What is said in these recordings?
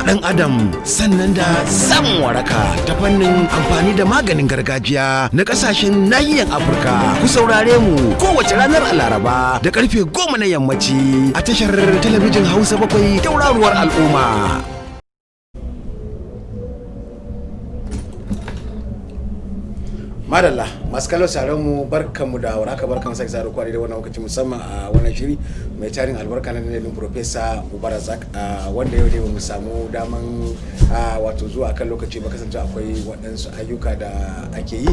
ɗan adam sannan da samun waraka ta fannin amfani da maganin gargajiya na ƙasashen nahiyar Afirka. Ku saurare mu kowace ranar Laraba da karfe 10 na yammaci a tashar talabijin Hausa 7 tauraruwar al'umma. Madalla masu kallon sauran mu barkanmu da warhaka, barkanmu sake sa da kwari da wannan lokaci musamman a wannan shiri mai tarin albarka na dalilin Professor Mubarak wanda yau dai ba mu samu daman wato zuwa kan lokaci ba, kasance akwai waɗansu ayyuka da ake yi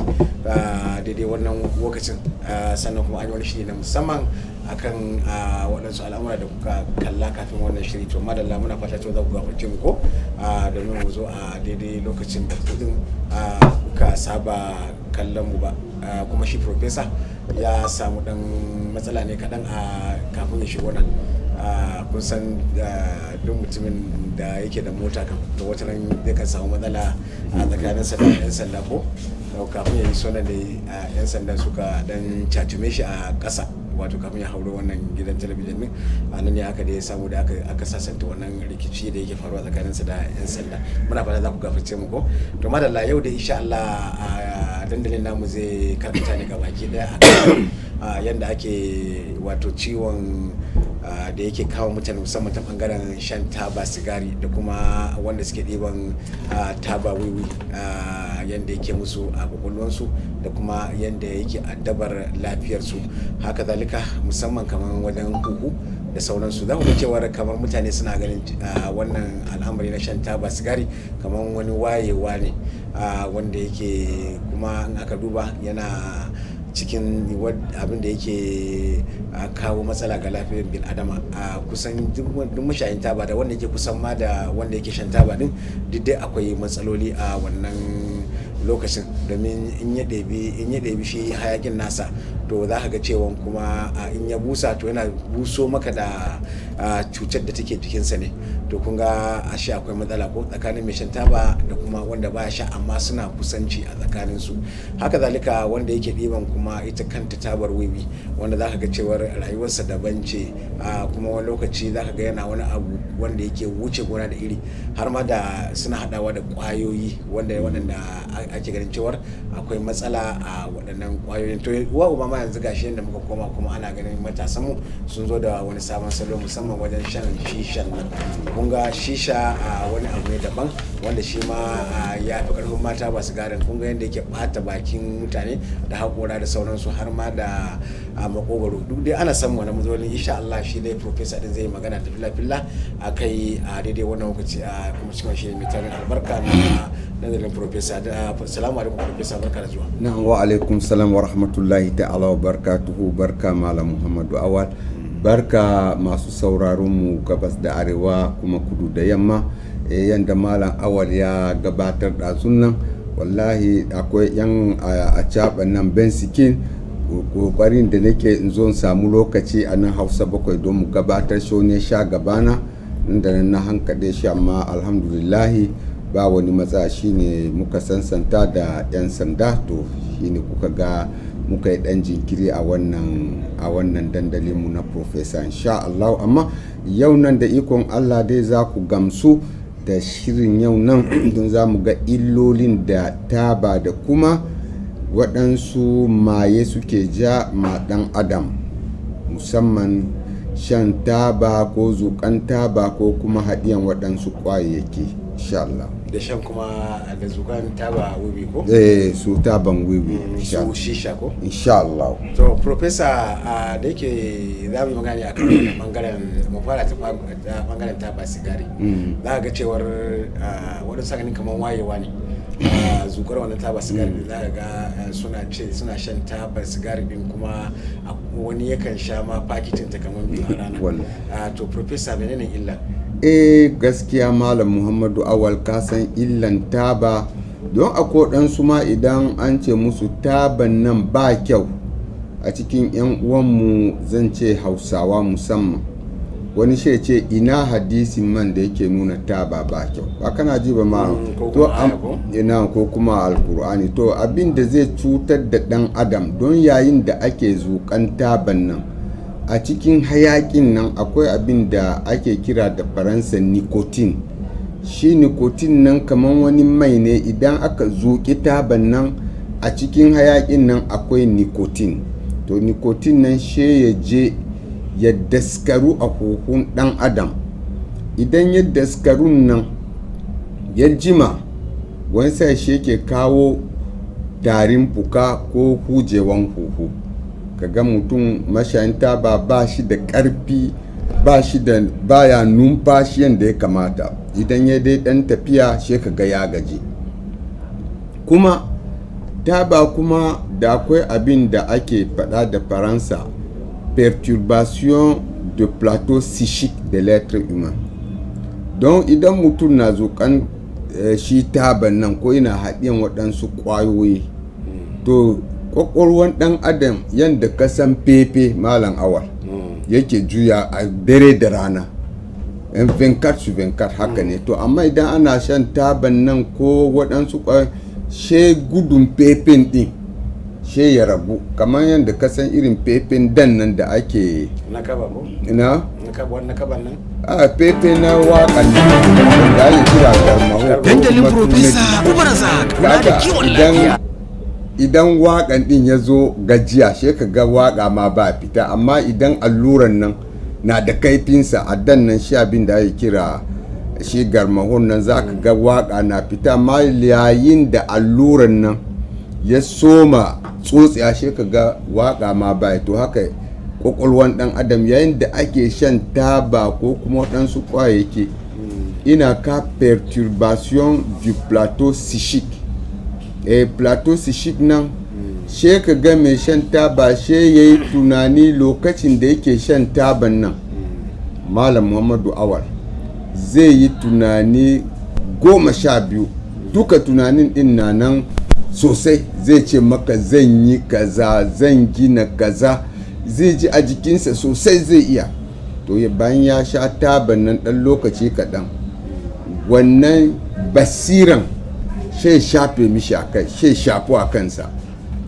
daidai wannan lokacin, sannan kuma an yi wani shiri na musamman akan waɗansu al'amura da kuka kalla kafin wannan shiri. To madalla muna fata cewa za ku gafarce mu ko domin mu zo a daidai lokacin da kuka saba kallon mu ba, kuma shi professor ya samu dan matsala ne kaɗan kafin ya shigo nan. Kun san duk mutumin da yake da mota kan to wata nan zai kan samu matsala a tsakaninsa da 'yan sanda ko kafin ya yi sonan da 'yan sanda suka dan catume shi a ƙasa, wato kafin ya hauro wannan gidan talabijin din a nan ne aka da ya samu da aka sasanta wannan rikici da yake faruwa tsakaninsa da 'yan sanda. Muna fata za ku gafarce mu ko. To madalla yau da insha Allah dandalin namu zai karkata ne gabaki daya a yanda ake wato ciwon da yake kawo mutane musamman ta bangaren shan taba sigari da kuma wanda suke ɗiban taba wiwi, yanda yake musu a kwakwalwansu da kuma yanda yake addabar lafiyarsu. Haka zalika musamman kamar wajen huhu da sauransu. Za ku ga cewar kamar mutane suna ganin wannan al'amari na shan taba sigari kamar wani wayewa ne, wanda yake kuma in aka duba yana cikin abin da yake kawo matsala ga lafiyar bil adama. Kusan duk mashayin taba da wanda yake kusan ma da wanda yake shan taba din duk dai akwai matsaloli a wannan lokacin, domin in ya ɗebi shi hayakin nasa to za ka ga cewa kuma in ya busa to yana buso maka da cutar da take jikinsa ne. To kun ga ashe akwai matsala ko tsakanin mai shan taba da kuma wanda baya sha amma suna kusanci a tsakanin su. Haka zalika wanda yake ɗiban kuma ita kanta tabar wiwi, wanda za ka ga cewar rayuwarsa daban ce, kuma wani lokaci za ka ga yana wani abu wanda yake wuce gona da iri, har ma da suna haɗawa da ƙwayoyi waɗanda ake ganin cewar akwai matsala a waɗannan ƙwayoyin. To uwa uba ma yanzu gashi yadda muka koma kuma ana ganin matasanmu sun zo da wani sabon salo musamman wajen shan shishan nan. Kun ga shisha wani abu ne daban wanda shi ma ya fi ƙarfin mata ba sigarin. Kun ga yadda yake ɓata bakin mutane da haƙora da sauransu har ma da makogaro. Duk dai ana samun wani matsaloli. Insha Allah shi dai professor din zai magana da fila-fila a kai a daidai wannan lokaci, kuma cikin shi mai tarin albarka na nazarin professor. Assalamu alaikum professor, barka da zuwa. Na'am, wa alaikum salam wa rahmatullahi ta'ala wa barakatuhu. Barka Malam Muhammadu Awal, barka masu sauraron mu gabas da arewa kuma kudu da yamma. Yanda Malam Awal ya gabatar da sunan, wallahi akwai yan a caɓa nan bensikin kokarin da nake in zo samu lokaci a nan Hausa 7 don mu gabatar shi ne sha gabana inda na hankade shi, amma alhamdulillahi ba wani matsa. Shine muka sansanta da 'yan sanda, to shine kuka ga muka yi dan jinkiri a wannan dandalin mu na professor insha Allah. Amma yau nan da ikon Allah dai za ku gamsu da shirin yau nan don za mu ga illolin da taba da kuma waɗansu maye suke ja ma ɗan adam, musamman shan taba ko zuƙan taba ko kuma haɗiyan waɗansu ƙwayayyaki insha Allah. Da shan kuma da zuƙan taba wiwi ko? Su taban wiwi su shisha ko? Insha Allah. To professor, da yake za mu yi magana akan bangaren mu fara ta bangaren taba sigari. Za ka ga cewar waɗansu ganin kamar wayewa ne zukar wannan taba sigari. Za ka ga suna shan taba sigari din kuma wani yakan sha ma pakitin ta kamar biyu a rana. To professor, menene illa? Gaskiya Malam Muhammadu Awal, ka san illan taba, don akwai ɗansu ma idan an ce musu taban nan ba kyau a cikin 'yan uwanmu, zan ce Hausawa musamman, wani shi ce ina hadisin man da yake nuna taba ba kyau, ba kana ji ba ma to ina ko kuma alkur'ani. To abin da zai cutar da ɗan adam, don yayin da ake zuƙan taban nan a cikin hayakin nan akwai abin da ake kira da faransa nicotine. shi nicotine nan kamar wani mai ne, idan aka zuƙi taban nan a cikin hayaƙin nan akwai nicotine. To nicotine nan she ya je ya daskaru a huhun ɗan adam. Idan ya daskarun nan ya jima, wani sai shi ke kawo tarin fuka ko hujewan huhu. Kaga mutum mashayin taba ba shi da ƙarfi, baya numfashi yadda ya kamata. Idan ya dai ɗan tafiya shi kaga ya gaji. Kuma taba kuma da akwai abin da ake faɗa da Faransa, perturbation de plateau psychique de l'être humain. Don idan mutum na zuƙan shi taban nan ko yana haɗiyan waɗansu ƙwayoyi, to ƙwaƙwalwan ɗan adam yadda kasan fefe malam awal yake juya a dare da rana, 24/24 haka ne. To amma idan ana shan taban nan ko waɗansu ƙwayoyi, she gudun fefen ɗin she ya rabu, kamar yadda kasan irin fefen dan nan da ake na kaba ko na kaban nan a fefe na waƙan da ake kira garmaho. Dandalin Profesa Ubarazak kula da kiwon lafiya. Idan waƙan ɗin ya zo gajiya she ka ga waƙa ma ba fita, amma idan alluran nan na da kaifinsa a dan nan shi abin da ake kira shi garmahon nan za ka ga waƙa na fita, ma yayin da alluran nan ya soma tsotsiya shi ka ga waƙa ma ba. To haka ƙwaƙwalwan ɗan adam yayin da ake shan taba ko kuma waɗansu ƙwayayyaki ina ka perturbation du plateau psychique. Plateau psychique nan she ka ga mai shan taba she yayi tunani lokacin da yake shan taban nan, Malam Muhammadu Awal zai yi tunani 12, duka tunanin din na nan sosai. Zai ce maka zan yi kaza, zan gina kaza, zai ji a jikinsa sosai zai iya. To bayan ya sha taban nan ɗan lokaci kaɗan, wannan basiran sai shafe mishi a kai, sai shafu a kansa,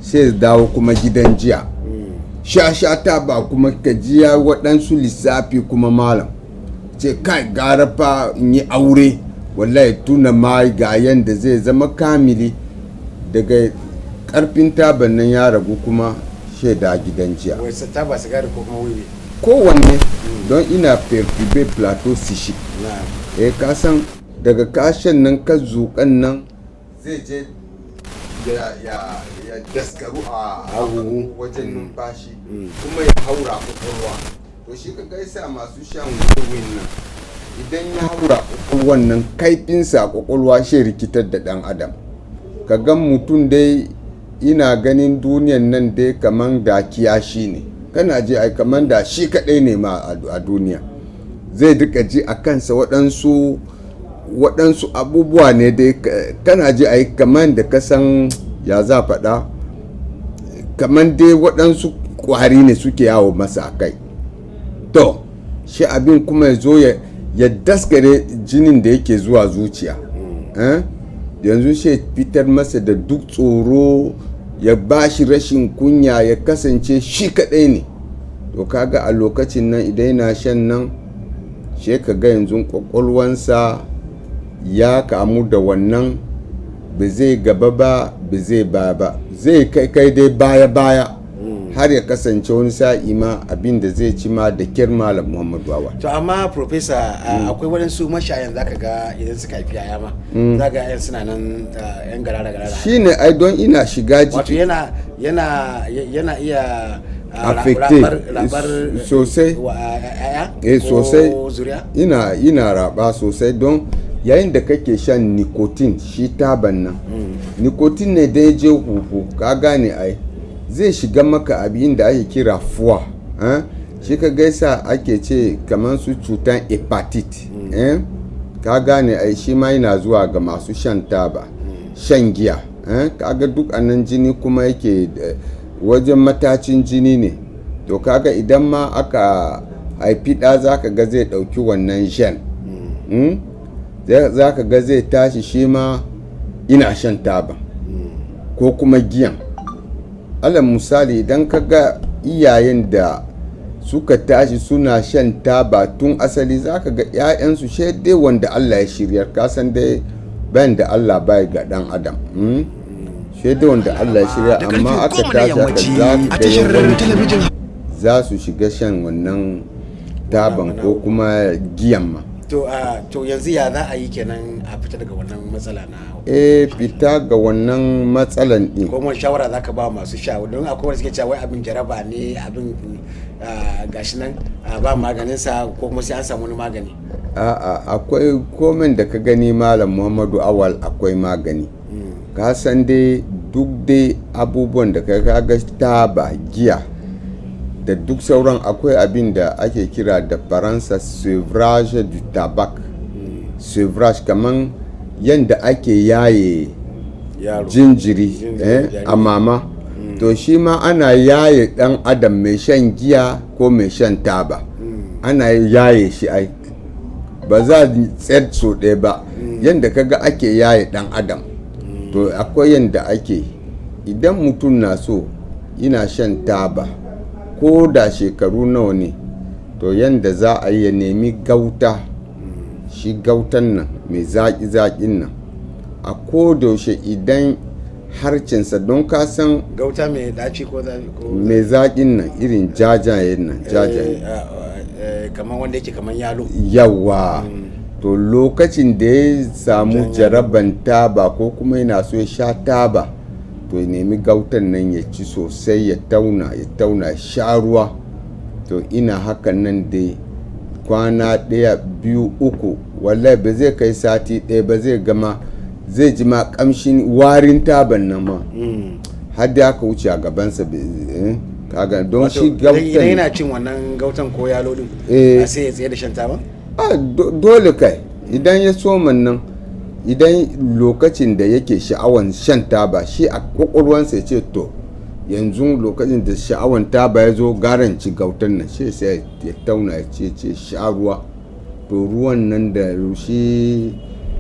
sai dawo kuma gidan jiya. Sha taba kuma ka jiya waɗansu lissafi kuma malam ce kai gara fa in yi aure, wallahi tuna ma ga yanda zai zama kamili. Daga karfin taban nan ya ragu kuma shaida gidan jiya. wai taba sigari ko kuma wiwi Kowanne don ina perturbe plateau psychique. Ka san daga kashen nan ka zuƙan nan zai je ya daskaru a wajen numfashi kuma ya haura kwakwalwa. To shi ka gaisa masu shan wiwin nan, idan ya haura kwakwalwan nan kaifinsa a kwakwalwa shi rikitar da ɗan adam. Ka gan mutum dai ina ganin duniyan nan dai kaman da kiyashi ne, kana ji ai kaman da shi kaɗai ne ma a duniya. Zai duka ji a kansa waɗansu abubuwa ne dai, kana ji ai kaman da kasan ya za faɗa, kaman dai waɗansu ƙwari ne suke yawo masa a kai. To shi abin kuma ya zo ya daskare jinin da yake zuwa zuciya. Yanzu shi fitar masa da duk tsoro, ya ba shi rashin kunya, ya kasance shi kaɗai ne. To kaga a lokacin nan idan yana shan nan shi ka ga yanzu kwakwalwansa ya kamu da wannan, ba zai gaba ba, ba zai baya ba, zai kai dai baya har ya kasance wani sa'i ma abin da zai ci ma da kyar Malam Muhammadu Awal. To amma Profesa akwai waɗansu mashayan zaka ga idan suka haifi yaya ma za ga yayan suna nan yan garara shine ai don ina shiga jiki, wato yana iya affecte sosai sosai, ina raba sosai. Don yayin da kake shan nicotine, shi taban nan nicotine ne da ya je huhu, ka gane ai zai shiga maka abin da ake kira fuwa. Shi ka gaisa ake ce kamar su cutan hepatitis. Ka gane ai shi ma yana zuwa ga masu shan taba, shan giya. Kaga duk anan jini kuma yake wajen matacin jini ne. To kaga idan ma aka haifi ɗa za ka ga zai ɗauki wannan shan, za ka ga zai tashi shi ma ina shan taba ko kuma giyan. Alal misali idan ka ga iyayen da suka tashi suna shan taba tun asali zaka ga 'ya'yansu dai wanda Allah ya shiryar kasan dai bayan da Allah bai ga dan adam dai wanda Allah ya shirya amma aka tashi za su shiga shan wannan taban ko kuma giyan ma. To yanzu ya za a yi kenan a fita daga wannan matsala na fita ga wannan matsalan din ko mun shawara zaka ba masu sha don akwai wanda suke cewa wai abin jaraba ne abin gashi nan ba maganin sa ko kuma sai an samu wani magani. Akwai komen da ka gani Malam Muhammadu Awal akwai magani. Ka san dai duk dai abubuwan da ka ga taba giya da duk sauran akwai abin da ake kira da faransa sevrage du tabac. Sevrage kaman yadda ake yaye jinjiri a mama to shi ma ana yaye dan adam mai shan giya ko mai shan taba ana yaye shi ai ba za tsayar so ɗaya ba yadda kaga ake yaye dan adam to akwai yadda ake idan mutum na so ina shan taba ko da shekaru nawa ne to yanda za a yi ya nemi gauta shi gautan nan mai zaƙi-zaƙin nan a kodaushe idan harcinsa don kasan gauta mai daci ko mai zaƙin nan irin jajayen nan kamar wanda yake kamar yalo yawa to lokacin da ya samu jaraban taba ko kuma yana so ya sha taba to ya nemi gautan nan ya ci sosai ya tauna sha ruwa to ina hakan nan dai kwana ɗaya biyu uku wallahi ba zai kai sati ɗaya ba zai gama zai ji ma kamshin warin taban nan ma har da aka wuce a gabansa kaga don shi gautan idan yana cin wannan gautan ko yalo din sai ya tsaye da shan taba dole kai idan ya soma nan idan lokacin da yake sha'awan shan taba shi a kwakwalwansa ya ce to yanzu lokacin da sha'awan taba ya zo garanci gautan nan shi sai ya tauna ya ce sha ruwa to ruwan nan da shi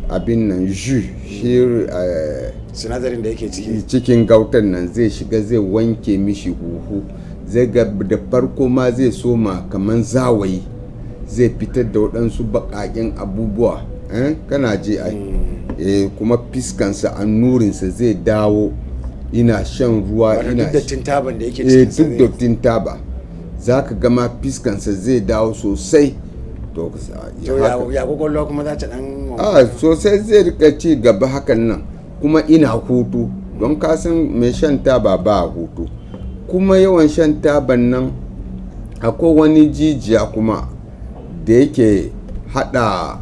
abin nan shi sinadarin da yake cikin gautan nan zai shiga zai wanke mishi huhu zai ga da farko ma zai soma kaman zawayi zai fitar da waɗansu baƙaƙen abubuwa kana ji ai kuma fiskansa annurinsa zai dawo ina shan ruwa ina duk dattin taban da yake cikin duk dattin taba zaka gama fiskansa zai dawo sosai to ya kwakwalwa kuma za ta dan sosai zai rika ci gaba hakan nan kuma ina hutu don kasan mai shan taba ba hutu kuma yawan shan taban nan akwai wani jijiya kuma da yake hada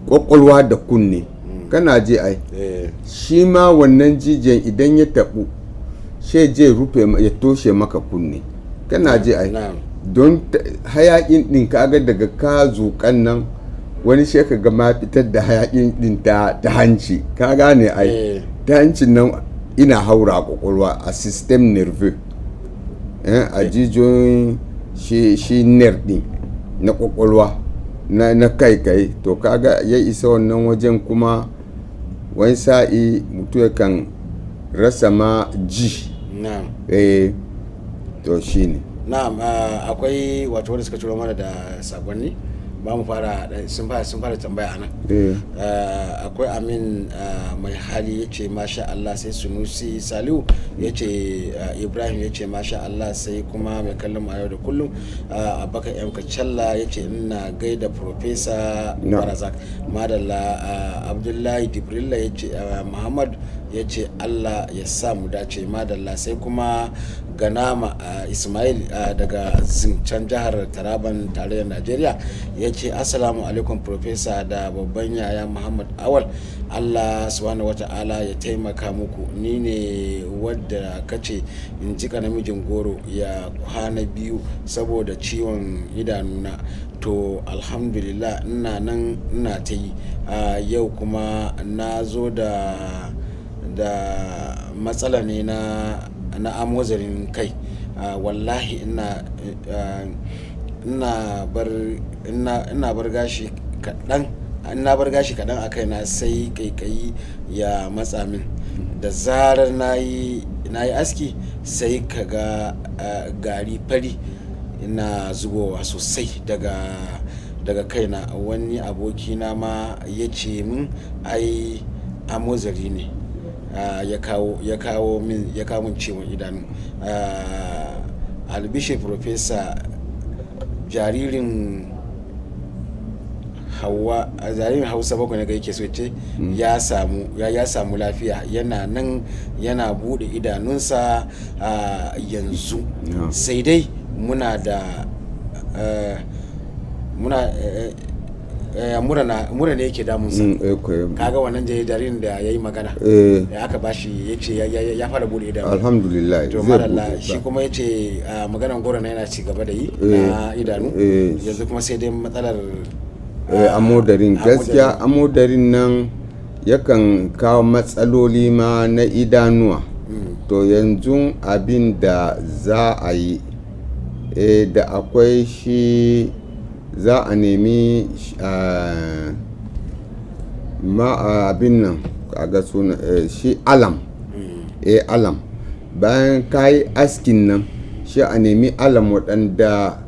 kwakwalwa da kunne kana je ai shi ma wannan jijiyan idan ya tabu shi je rufe ya toshe maka kunne kana je ai don hayakin din kaga daga ka zuƙan nan wani shi ka ga ma fitar da hayakin din ta hanci ka gane ai ta hancin nan ina haura kwakwalwa a system nerveux a jijiyoyin shi nerve din na kwakwalwa na kai to kaga ya isa wannan wajen kuma wani sa'i mutu kan rasa ma ji to shine na'am akwai wato wanda suka turo mana da sakonni ba mu fara sun fara tambaya anan akwai amin mai hali yace masha Allah, sai Sunusi Saliu yace Ibrahim yace masha Allah, sai kuma mai kallon mu a yau da kullum Abubakar M Kacalla yace ina gaida Professor Barazak madalla. Abdullahi Dibrilla yace Muhammad yace Allah ya sa mu dace madalla. Sai kuma Ganama Ismail daga Zincan jihar Taraban tarayyar Najeriya yace assalamu alaikum Professor da babban yaya Muhammad Awal, Allah subhanahu wata'ala ya taimaka muku. Ni ne wadda kace in jika namijin goro ya kwana biyu saboda ciwon idanuna, to alhamdulillah ina nan ina ta yi. Yau kuma na zo da matsala ne na amozarin kai. Wallahi ina bar gashi kaɗan a kaina sai kaikayi ya matsa min. Da zarar na yi na yi aski sai ka ga gari fari na zubowa sosai daga kaina. Wani abokina ma ya ce min ai amozari ne ya kawo min ciwon idanu. Albishe Profesa, jaririn Hausa bakwai na yake so ce ya samu lafiya, yana nan yana bude idanunsa yanzu. Sai dai muna mura ne yake damunsa. Kaga wannan jaririn da ya yi magana da aka bashi ya ce ya fara bude idanu, alhamdulillah. to madalla. Shi kuma ya ce maganan goro na yana ci gaba da yi na idanu, yanzu kuma sai dai matsalar amodarin. Gaskiya amodarin nan yakan kawo matsaloli ma na idanuwa. To yanzu abin da za a yi da akwai shi, za a nemi abin nan kaga suna shi alam. Alam bayan kayi askin nan shi a nemi alam waɗanda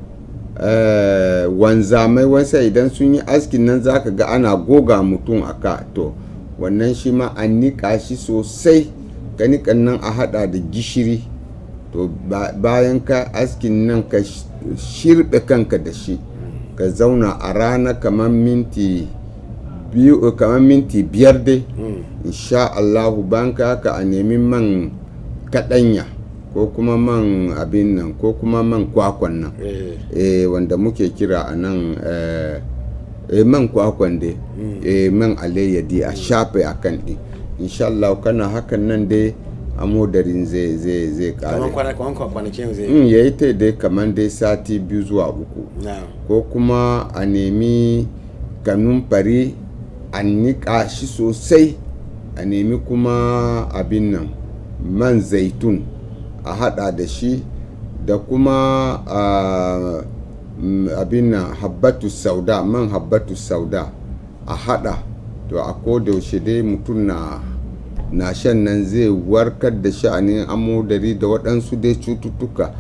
wanzamai wansa idan sun yi askin nan zaka ga ana goga mutum aka. To wannan shi ma an nika shi sosai, ka nikan nan a hada da gishiri. To bayan ka askin nan ka shirbe kanka da shi, ka zauna a rana kamar minti 5 dai. Insha Allahu bayan ka haka a nemi man kaɗanya ko kuma man abin nan ko kuma man kwakwan nan wanda muke kira a nan man kwakwan dai, man alayyadi a shafe a kan ɗin. Insha Allah kana hakan nan dai amodarin zai kare. Kaman kwanakin zai ya yi ta dai kamar dai sati 2 zuwa 3. Ko kuma a nemi kanumfari a niƙa shi sosai, a nemi kuma abin nan man zaitun a hada da shi, da kuma abin nan habbatu sauda, man habbatu sauda a hada. To a kodayaushe dai mutum na shan nan zai warkar da sha'anin amodari da waɗansu dai cututtuka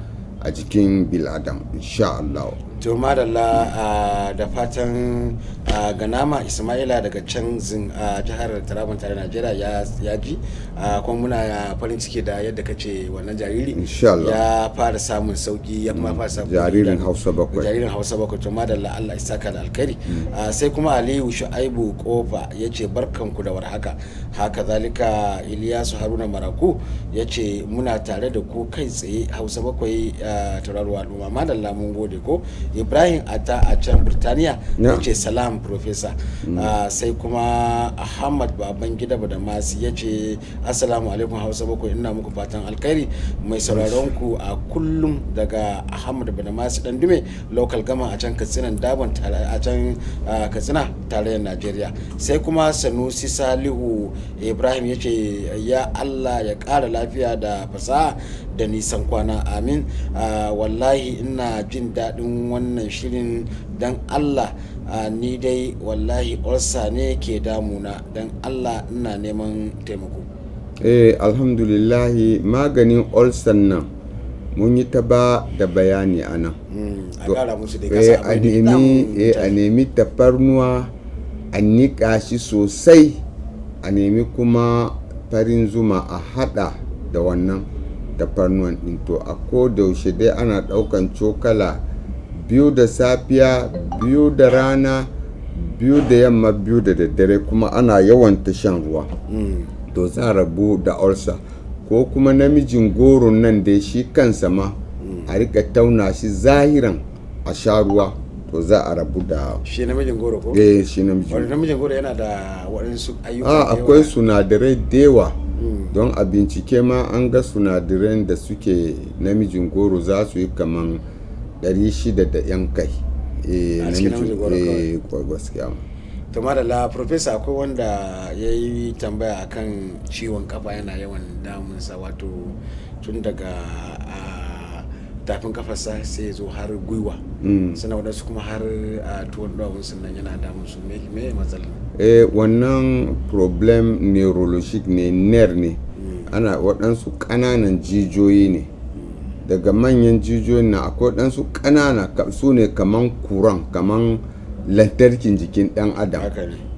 a jikin biladam, insha Allah. To madalla, da fatan ganama Ismaila daga can jihar Taraban tare Najeriya ya ji, kuma muna farin ciki da yadda kace wannan jariri ya fara samun sauki, ya kuma fara samun jaririn Hausa bakwai. To madalla, Allah ya saka da alkhairi. Sai kuma Aliyu Shu'aibu Kofa yace barkanku da warhaka. Haka zalika Iliyasu Haruna Maraku yace muna tare da ku kai tsaye Hausa bakwai tauraruwa al'umma. Madalla, mun gode. Ko Ibrahim Ata a can Birtaniya ya ce salam Profesa. Sai kuma Ahmad Babangida Badamasi ya ce assalamu alaikum Hausa bakwai, ina muku fatan alkhairi. Mai sauraron ku a kullum daga Ahmad Badamasi Dandume local gama a can Katsina Dabon a can Katsina tarayyar Najeriya. Sai kuma Sanusi Salihu Ibrahim ya ce ya Allah ya ƙara lafiya da fasaha da nisan kwana, amin. Wallahi ina jin daɗin wannan shirin, dan Allah ni dai wallahi ulsa ne ke damuna, dan Allah ina neman taimako. Alhamdulillahi, maganin ulcer nan mun yi ta ba da bayani a nan. A nemi tafarnuwa a niƙa shi sosai, a nemi kuma farin zuma a hada da wannan tafarnuwan ɗin. To a kodayaushe dai ana ɗaukan cokala 2 da safiya, 2 da rana, 2 da yamma, 2 da daddare, kuma ana yawan ta shan ruwa. To za a rabu da ulcer. Ko kuma namijin goro nan dai shi kansa ma a rika tauna shi zahiran a sha ruwa, to za a rabu da shi namijin goro ko? Shi namijin goro yana da waɗansu ayyuka. Akwai sunadarai da yawa. Don a bincike ma an ga sunadaran da suke namijin goro za su yi kaman 600 da yan kai. Namijin goro kawai gaskiya. To madalla, Profesa, akwai wanda ya yi tambaya akan ciwon kafa yana yawan damunsa, wato tun daga tafin kafarsa sai ya zo har gwiwa, sannan wadansu kuma har tuwon ɗawun sannan yana damunsu. Me matsala? Wannan problem neurologic ne, ner ne ana waɗansu ƙananan jijiyoyi ne. Daga manyan jijiyoyin na akwai waɗansu ƙanana su ne kaman kuran, kaman lantarkin jikin ɗan adam.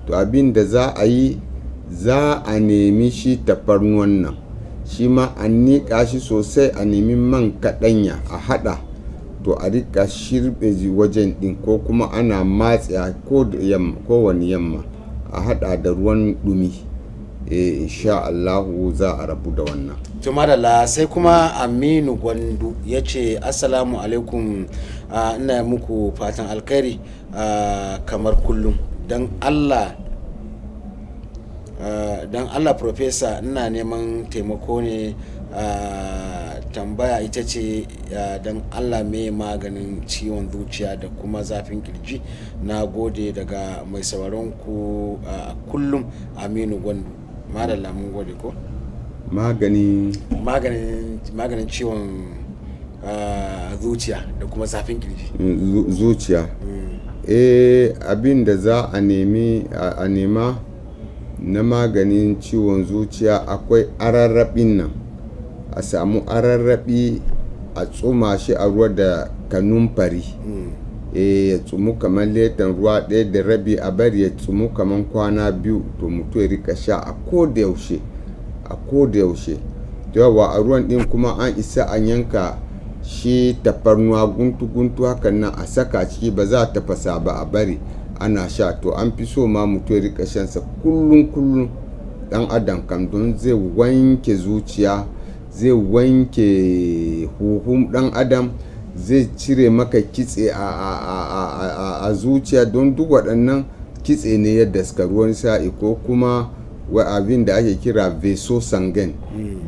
To abin da za a yi, za a nemi shi tafarnuwan nan, shi ma a niƙa shi sosai, a nemi man kaɗanya a haɗa, to a riƙa shirɓe wajen ɗin, ko kuma ana matse kowane yamma a haɗa da ruwan ɗumi. Insha Allahu za a rabu da wannan. To madalla, sai kuma Aminu Gwandu ya ce assalamu alaikum, ina muku fatan alkhairi kamar kullum. Don Allah Profesa, ina neman taimako ne. Tambaya ita ce, don Allah me maganin ciwon zuciya da kuma zafin kirji? Na gode daga mai sauraron ku kullum, Aminu Gwandu. Madalla, mun gode. Ko maganin ciwon zuciya da kuma zafin kirji. Zuciya. Abin da za a nema na maganin ciwon zuciya, akwai ararrabin nan. A samu ararrabi, a tsuma shi a ruwa da kanumfari. Ya tsumu kamar letan ruwa 1.5, a bari ya tsumu kamar kwana 2, to mutu ya rika sha a koda yaushe. Yawa a ruwan din kuma an isa a yanka shi tafarnuwa guntu hakan nan a saka ciki, ba za a tafasa ba, a bari ana sha. To an fi so ma mutu ya rika shansa kullum dan adam kam, don zai wanke zuciya, zai wanke huhun dan adam, zai cire maka kitse a zuciya, don duk waɗannan kitse ne ya daska ruwan sa'i, ko kuma abin da ake kira vaso sanguine,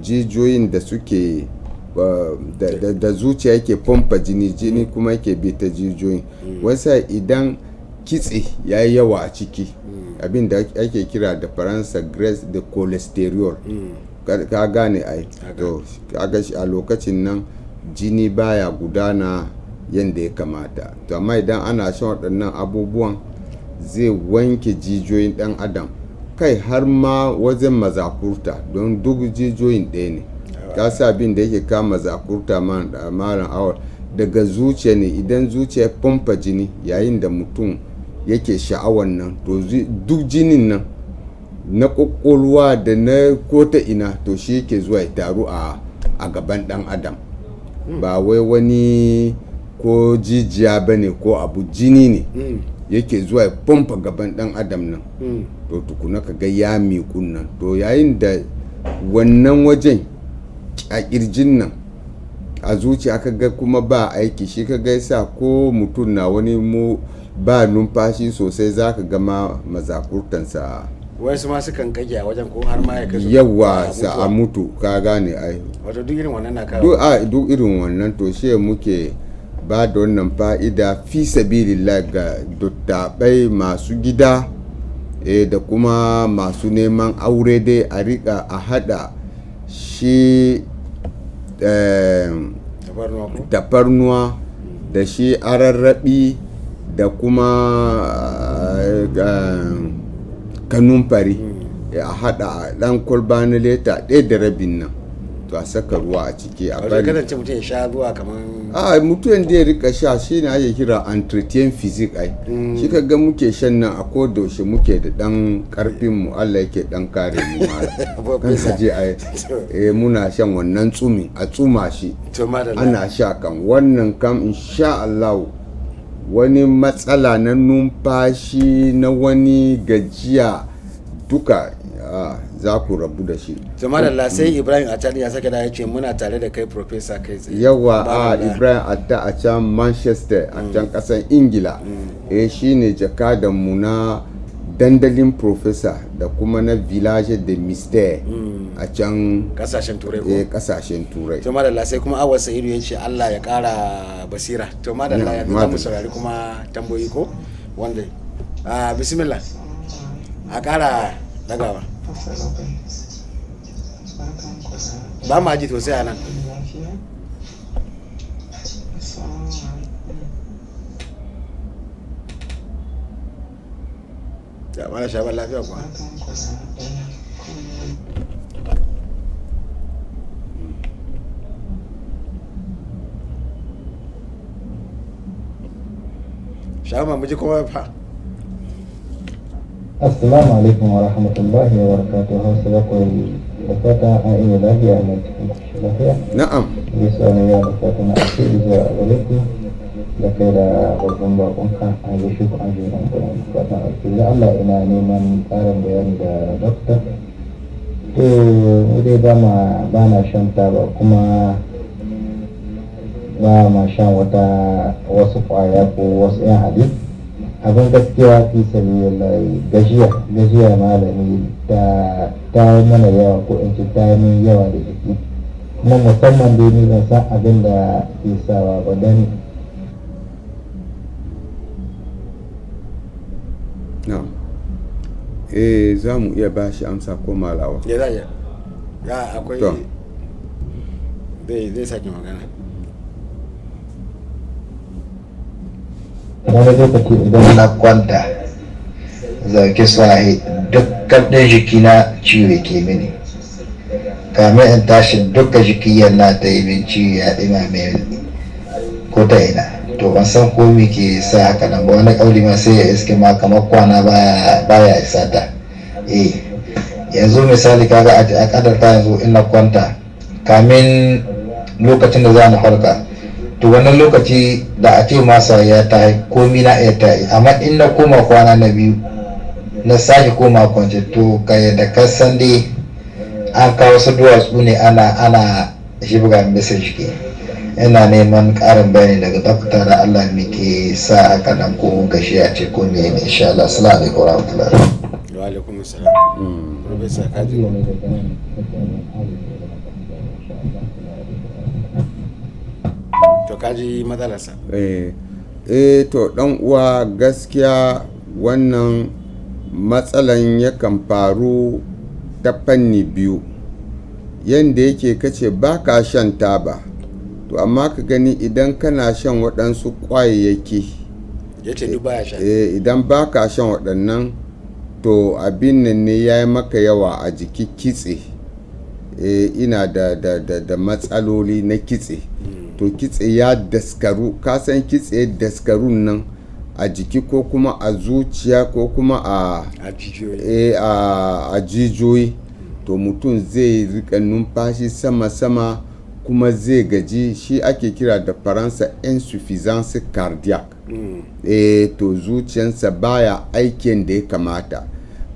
jijiyoyin da suke da zuciya yake pompa jini kuma yake bi ta jijiyoyin. Wasa idan kitse ya yi yawa a ciki, abin da ake kira da faransa grace da cholesterol, ka gane ai. To kaga a lokacin nan jini baya gudana yadda ya kamata. To amma idan ana shan waɗannan abubuwan, zai wanke jijiyoyin ɗan adam, kai har ma wajen mazakurta, don duk jijiyoyin ɗaya ne. Ka sa abin da yake kama mazakurta malam awar daga zuciya ne. Idan zuciya pompa jini yayin da mutum yake sha'awan nan, to duk jinin nan na ƙwaƙwalwa da na kota ina, to shi yake zuwa ya taru a gaban ɗan adam. Ba wai wani ko jijiya ba ne ko abu, jini ne yake zuwa ya pompa gaban ɗan adam nan. To tukuna ka ga ya miƙun nan, to yayin da wannan wajen a ƙirjin nan a zuciya ka ga kuma ba aiki, shi ka ga sa ko mutum na wani ba numfashi sosai, za ka ga mazakurtansa wasu ma sukan kage a wajen, ko har ma ya kasu yawa sa a mutu. Ka gane ai. Wato duk irin wannan na kawo duk irin wannan. To shi muke ba da wannan fa'ida fi sabilillah ga dattabai masu gida da kuma masu neman aure, dai a rika a hada shi tafarnuwa da shi ararrabi da kuma kanumfari, a hada a dan kwalba na leta 1.5 nan, to a saka ruwa a ciki, a bari. Kada ce mutum ya sha ruwa kaman mutum da ya rika sha, shi ne ake kira entretien physique ai. Shi ka ga muke shan nan a kodaushe, muke da dan karfin mu, Allah yake dan kare mu mala kan saje ai. Muna shan wannan tsumi, a tsuma shi ana sha kan wannan kam, insha Allah wani matsala na numfashi, na wani gajiya duka za ku rabu da shi. Jamadalla, sai Ibrahim Atali ya sake da ya ce muna tare da kai Professor kai tsaye. Yawa Ibrahim Atta a can Manchester, a can kasan Ingila. Shi ne jakadanmu na dandalin Professor da kuma na Village de Mystère a can kasashen turai ko? Kasashen turai. To madalla, sai kuma Awar Sa'idu ya ce Allah ya kara basira. To madalla, yanzu za mu saurari kuma tambayoyi ko wanda bismillah a kara dagawa. Ba ma ji to sai anan. Ya mana shaban lafiya kuwa. amma mu ji kuma fa. Assalamu alaikum wa rahmatullahi wa barakatuh. Hausa bakwai da fata a iya lafiya mai cikin kushe lafiya. na'am Gaisuwa ne ya da fata na ake zuwa a gare ku da kai da babban bakonka a gaishe ku an jira da fatan ake da Allah ina neman ƙarin bayani da dokta. To mu dai ba na shan taba kuma ba ma shan wasu ƙwaya ko wasu 'yan hadis. Abin gaskiya fi sabilillahi gajiya malami ta yi mana yawa ko in ce ta yi min yawa da jiki kuma musamman dai ni ban san abin da ke sawa ba don na'am za mu iya ba shi amsa ko malawa Ya za ya akwai To. zai sake magana. wani lokaci idan na kwanta zaki sahi dukkan ɗin jikina ciwo ke mini kamin in tashi dukkan jiki yana ta yi min ciwo ya ɗima mai ko ta ina to ban san ko me ke sa haka nan ba wani ƙauli ma sai ya iske ma kamar kwana baya isa ta yanzu misali kaga a kadarta yanzu in na kwanta kamin lokacin da za na farka to wannan lokaci da a ce masa ya ta komi na iya ta amma in na koma kwana na biyu na sake koma kwance to kai da kasan dai an kawo su duwatsu ne ana shibga bisa jiki ina neman karin bayani daga dokta da Allah muke sa haka nan ko gashi a ce ko me ne insha Allah assalamu alaikum warahmatullahi Wa alaikum assalam. Professor Kaji. To kaji matsalarsa. to dan uwa gaskiya wannan matsalan yakan faru ta fanni biyu yanda yake kace baka shan taba to amma ka gani idan kana shan waɗansu ƙwayayyaki Yace duk baya sha. idan baka shan waɗannan to abin nan ne ya yi maka yawa a jiki kitse ina da matsaloli na kitse to kitse ya daskaru kasan kitse daskarun nan a jiki ko kuma a zuciya ko kuma a jijiyoyi to mutum zai rika numfashi sama-sama kuma zai gaji shi ake kira da faransa insuffisance cardiac to zuciyansa baya aikin da ya kamata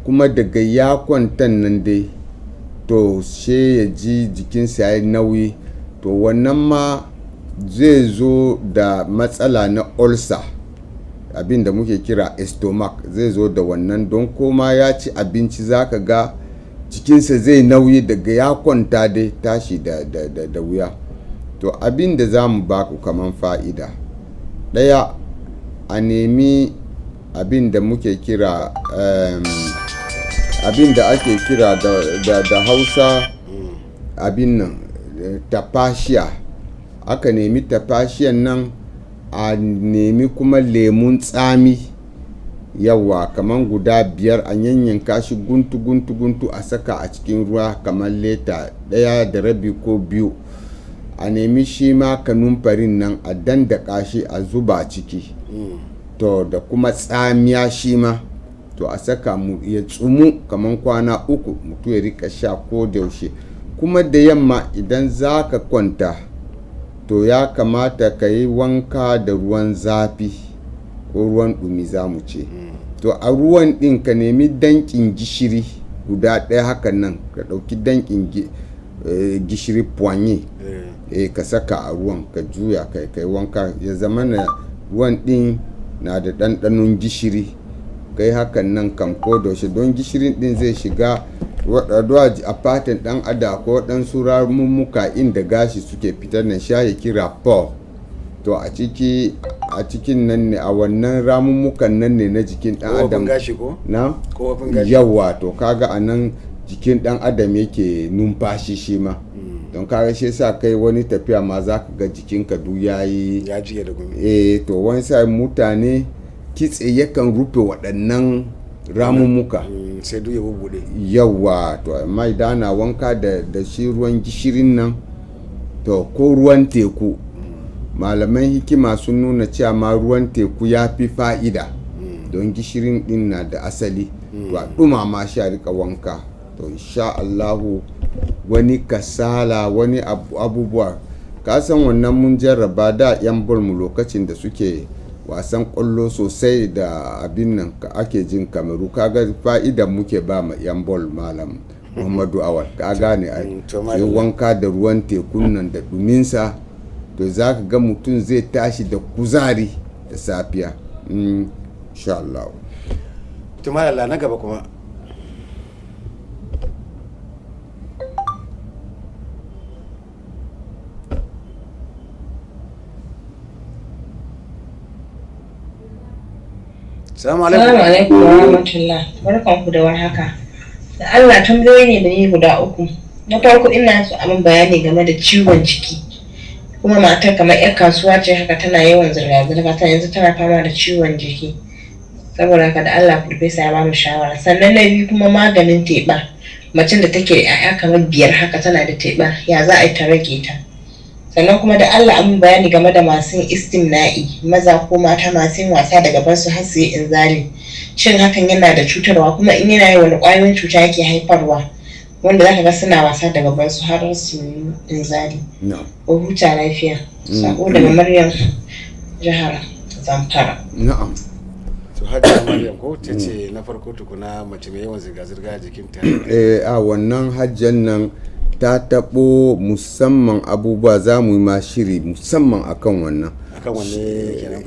kuma daga ya kwantan nan dai to she ya ji jikinsa ya yi nauyi to wannan ma zai zo da matsala na ulcer abin da muke kira stomach zai zo da wannan don koma ya ci abinci zaka ga jikinsa zai nauyi daga ya kwanta dai tashi da wuya to abin da za mu baku kaman fa'ida ɗaya a nemi abin da muke kira abin da ake kira da hausa abin nan tafashiya aka nemi tafashiyan nan a nemi kuma lemun tsami yawa kamar guda 5 a yanyanka shi guntu a saka a cikin ruwa kamar leta 1.5 ko 2 a nemi shi ma kanumfarin nan a dandaka shi a zuba ciki to da kuma tsamiya shi ma to a saka mu ya tsumu kamar kwana 3 mutu ya rika sha ko da yaushe kuma da yamma idan za ka kwanta to ya kamata ka yi wanka da ruwan zafi ko ruwan ɗumi za mu ce to a ruwan ɗin ka nemi dankin gishiri guda ɗaya hakan nan ka ɗauki dankin gishiri poanye ka saka a ruwan ka juya kai wanka ya zama na ruwan ɗin na da ɗanɗanon gishiri kai hakan nan kam ko da shi don gishirin ɗin zai shiga a fatan ɗan ada ko waɗansu ramummuka inda gashi suke fitar na sha ya kira pore to a cikin nan ne a wannan ramummukan nan ne na jikin ɗan adam gashi ko? na? gashi. yawa to kaga a nan jikin ɗan adam yake numfashi shi ma don kaga shi sa kai wani tafiya ma za ka ga jikinka duk ya jiya da gumi to wani sa mutane kitse yakan rufe waɗannan ramummuka sai duk ya bubuɗe yawa to amma idan ana wanka da shi ruwan gishirin nan to ko ruwan teku malaman hikima sun nuna cewa ma ruwan teku ya fi fa'ida don gishirin din na da asali to a dumama shi a rika wanka to insha Allahu wani kasala wani abubuwa ka san wannan mun jarraba da yan mu lokacin da suke wasan kwallo sosai da abin nan ake jin Kamaru kaga fa'idan muke ba ma yan bol malam Muhammadu Awal ka gane ai sai wanka da ruwan tekun nan da duminsa to za ka ga mutum zai tashi da kuzari da safiya insha Allah. To malala na gaba kuma Assalamu alaikum wa rahmatullah. Barkanku da warhaka. Da Allah tambayoyi ne da ni guda uku. Na farko ina so a min bayani game da ciwon ciki. Kuma matar kamar yar kasuwa ce haka tana yawan zirga-zirga ta yanzu tana fama da ciwon jiki. Saboda haka da Allah Farfesa ya ba mu shawara. Sannan na biyu kuma maganin teɓa. Macen da take da 'ya'ya kamar 5 haka tana da teɓa, ya za a yi ta rage ta. Sannan kuma da Allah an bayani game da masu istimna'i, maza ko mata masu yin wasa da gaban su har su yi inzali. Shin hakan yana da cutarwa, kuma in yana yi wani ƙwayoyin cuta yake haifarwa, wanda zaka ga suna wasa da gaban su har su yi inzali. Ko huta lafiya. Sako daga Maryam jihar Zamfara. Na'am. To Hajiya Maryam ko ta ce na farko tukuna mace mai yawan zirga-zirga a jikinta. A wannan hajjan nan ta taɓo musamman abubuwa za mu yi ma shiri musamman akan wannan. Akan wanne kenan?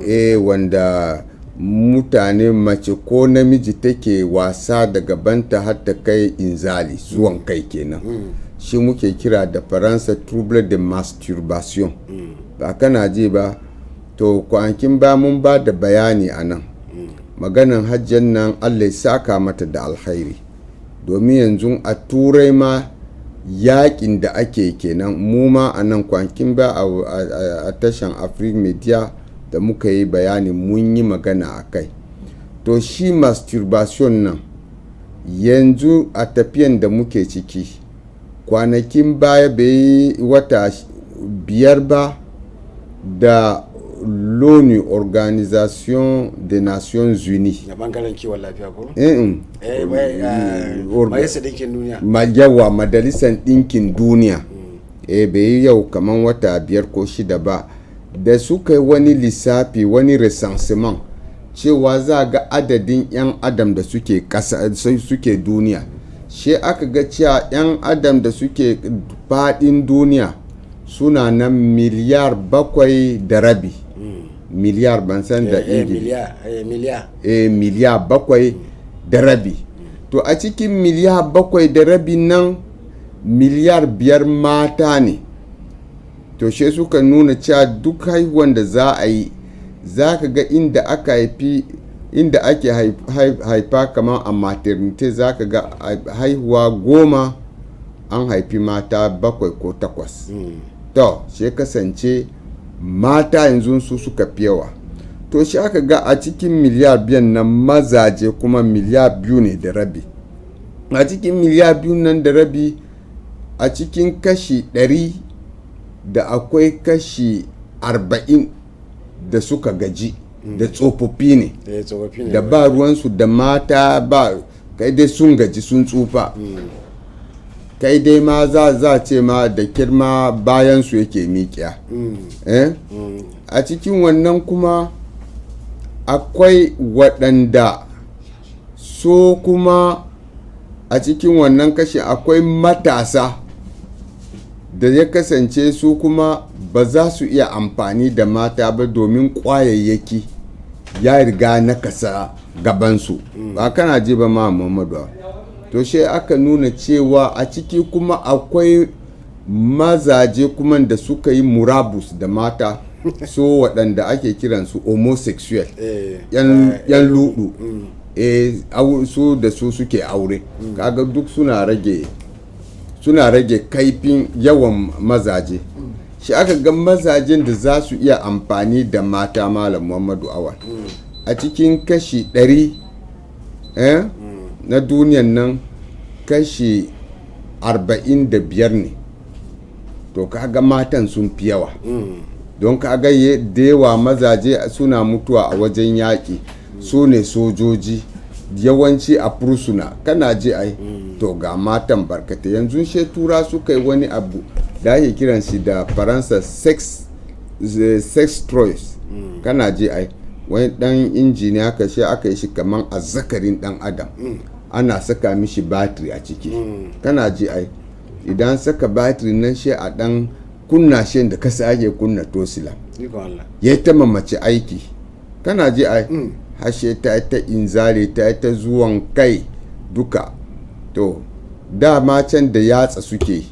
Wanda mutane mace ko namiji take wasa da gabanta har ta kai inzali zuwan kai kenan. Shi muke kira da Faransa trouble de masturbation. Ba kana ji ba to kwanakin ba mun ba da bayani a nan. Maganan hajjan nan Allah ya saka mata da alkhairi domin yanzu a turai ma yakin da ake kenan mu ma a nan kwanakin ba a tashan Africa Media da muka yi bayani mun yi magana a kai. To shi masturbation nan yanzu a tafiyan da muke ciki kwanakin baya bai wata 5 ba da l'ONU, Organisation des Nations Unies. Na bangaren kiwon lafiya ko? Majalisar Ɗinkin Duniya. Yawa Majalisar Ɗinkin Duniya. Bai yi yau kaman wata 5 ko 6 ba da suka yi wani lissafi wani recensement cewa za ga adadin 'yan adam da suke duniya. Shi aka ga cewa 'yan adam da suke faɗin duniya suna nan miliyar 7.5. Miliyar ban san da miliyar 7.5. To a cikin miliyar 7.5 nan miliyar 5 mata ne. To she suka nuna cewa duk haihuwan da za a yi za ka ga inda ake haifa kamar a maternity za ka ga haihuwa 10 an haifi mata 7 ko 8. To she kasance mata yanzu su suka fi yawa. To shi aka ga a cikin miliyar 5 nan mazaje kuma miliyar 2.5. A cikin miliyar 2 nan da rabi a cikin kashi 100 da akwai kashi 40 da suka gaji da tsofaffi ne da ba ruwansu da mata ba kai dai sun gaji sun tsufa. Kai dai ma za ce ma da kirma bayan su yake miƙiya. A cikin wannan kuma akwai waɗanda so kuma a cikin wannan kashi akwai matasa da ya kasance su kuma ba za su iya amfani da mata ba domin ƙwayayyaki ya riga na kasa gabansu. Ba kana ji ba ma Muhammadu. To shi aka nuna cewa a ciki kuma akwai mazaje kuma da suka yi murabus da mata so waɗanda ake kiransu homosexual yan ludu su da su suke aure. Kaga duk suna rage kaifin yawan mazaje. Shi aka ga mazajen da za su iya amfani da mata Malam Muhammadu Awal a cikin kashi 100 na duniyan nan kashi 45 ne. To kaga matan sun fi yawa don kaga da yawa mazaje suna mutuwa a wajen yaƙi su ne sojoji yawanci a fursuna kana ji ai to ga matan barkata yanzu she tura suka yi wani abu da ake kiran shi da faransa sex toys kana ji ai wani dan injiniya aka yi shi kaman azzakarin dan adam ana saka mishi batiri a ciki kana ji ai idan saka batiri nan shi a dan kunna shi da kasa ake kunna tosila ya ta mamace aiki kana ji ai hashe ta inzare ta zuwan kai duka to dama can da yatsa suke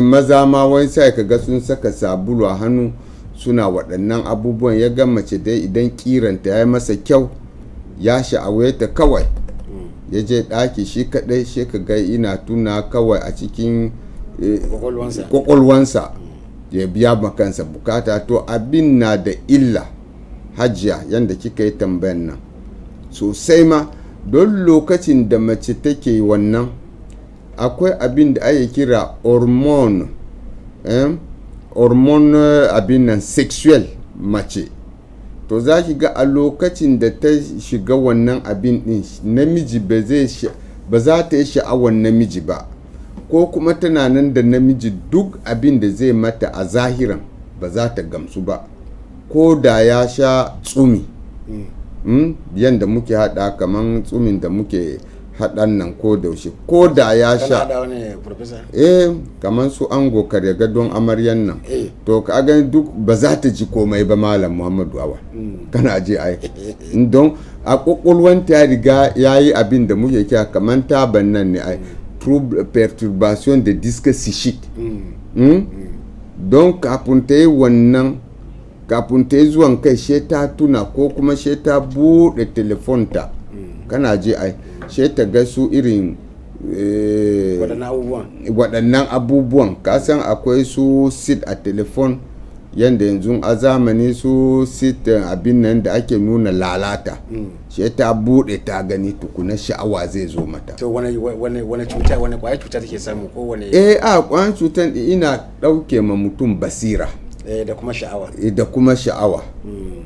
maza ma wani sai kaga sun saka sabulu a hannu suna waɗannan abubuwan ya ga mace dai idan kiranta ya yi masa kyau ya sha'awe ta kawai ya je ɗaki shi kaɗai shi ka ga ina tuna kawai a cikin kwakwalwansa ya biya makansa bukata to abin na da illa hajiya yadda kika yi tambayan nan sosai ma don lokacin da mace take wannan akwai abin da ake kira hormone abin nan sexual mace to za ki ga a lokacin da ta shiga wannan abin din namiji ba za ta yi sha'awar namiji ba ko kuma tana nan da namiji duk abin da zai mata a zahiran ba za ta gamsu ba ko da ya sha tsumi yadda muke hada kaman tsumin da muke haɗan nan ko daushe ko da ya sha kaman su ango karya gadon amaryan nan to ka gani duk ba za ta ji komai ba malam muhammadu awa kana ji ai don a kwakwalwanta ya riga ya yi abin da muke kira kaman taban nan ne ai perturbation de disque psychique don kafin ta yi wannan kafin ta yi zuwan kai she ta tuna ko kuma she ta buɗe telefonta kana ji ai she ta ga su irin waɗannan abubuwan kasan akwai su sit a telefon yadda yanzu a zamani su sit abin nan da ake nuna lalata she ta buɗe ta gani tukuna sha'awa zai zo mata to wani cuta wani kwayar cuta take samu ko wani kwayar cutar ina ɗauke ma mutum basira da kuma sha'awa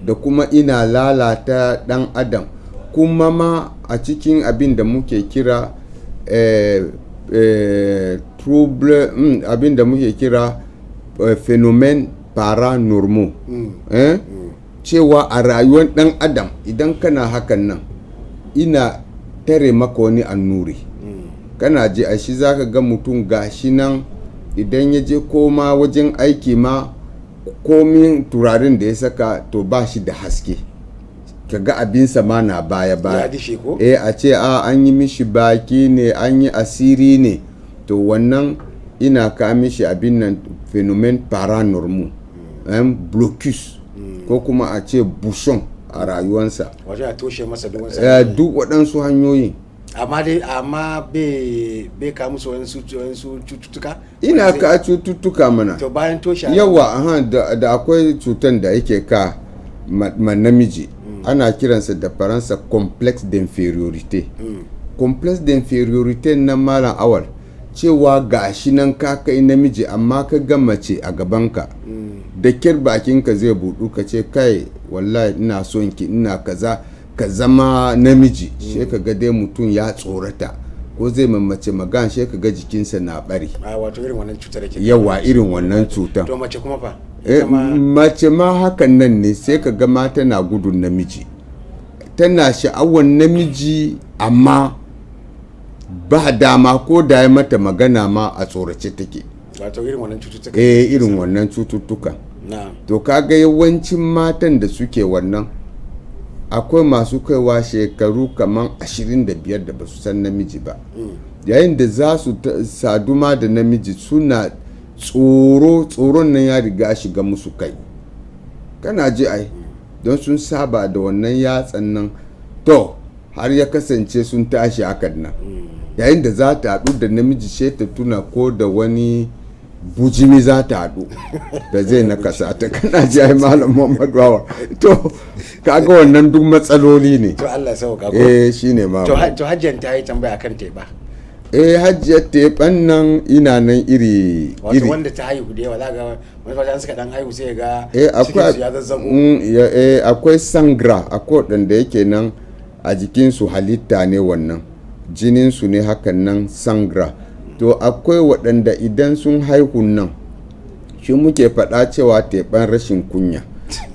da kuma ina lalata dan adam kuma ma a cikin abin da muke kira abin da muke kira phenomenon paranormal cewa a rayuwar dan adam idan kana hakan nan ina tare maka wani annuri kana ji a shi zaka ga mutum gashi nan idan ya je koma wajen aiki ma komin turarin da ya saka to ba shi da haske kaga abinsa ma na baya a ce an yi mishi baki ne an yi asiri ne to wannan ina ka mishi abin nan phenomenon paranormal blocus ko kuma a ce bouchon a rayuwansa wajen a toshe masa duk waɗansu hanyoyin amma bai ka musu wasu cututtuka ina ka cututtuka mana to bayan toshe yawa da akwai cutan da yake ka namiji ana kiransa da faransa complex d'inferiorité complex d'inferiorité na malam awal cewa gashi nan ka kai namiji amma ka ga mace a gabanka da kyar bakinka zai budu ka ce kai wallahi ina son ki ina kaza ka zama namiji she ka ga dai mutum ya tsorata ko zai mamace magana she ka ga jikinsa na bari wato irin wannan cutar yake yawa irin wannan cutar to mace kuma fa mace ma hakan nan ne sai ka ga mata na gudun namiji tana sha'awar namiji amma ba dama ko da ya mata magana ma a tsorace take wato irin wannan cututtuka irin wannan cututtuka to kaga yawancin matan da suke wannan akwai masu kaiwa shekaru kaman 25 da ba su san namiji ba yayin da za su saduma da namiji suna tsoron nan ya riga shiga musu kai kana ji ai don sun saba da wannan yatsan nan to har ya kasance sun tashi hakan nan yayin da za ta haɗu da namiji sai ta tuna ko da wani bujimi za ta haɗu da zai na kasa ta kana ji ai malam Muhammadu Awa to kaga wannan duk matsaloli ne to Allah sauka shine ma to hajjan ta yi tambaya kan teba hajjiyar teɓan nan ina nan iri wato wanda ta haihu da yawa za ga wani fata suka dan haihu sai ga akwai cikinsu ya zazzago akwai sangra akwai waɗanda yake nan a jikinsu halitta ne wannan jininsu ne hakan nan sangra to akwai waɗanda idan sun haihu nan shi muke faɗa cewa teɓan rashin kunya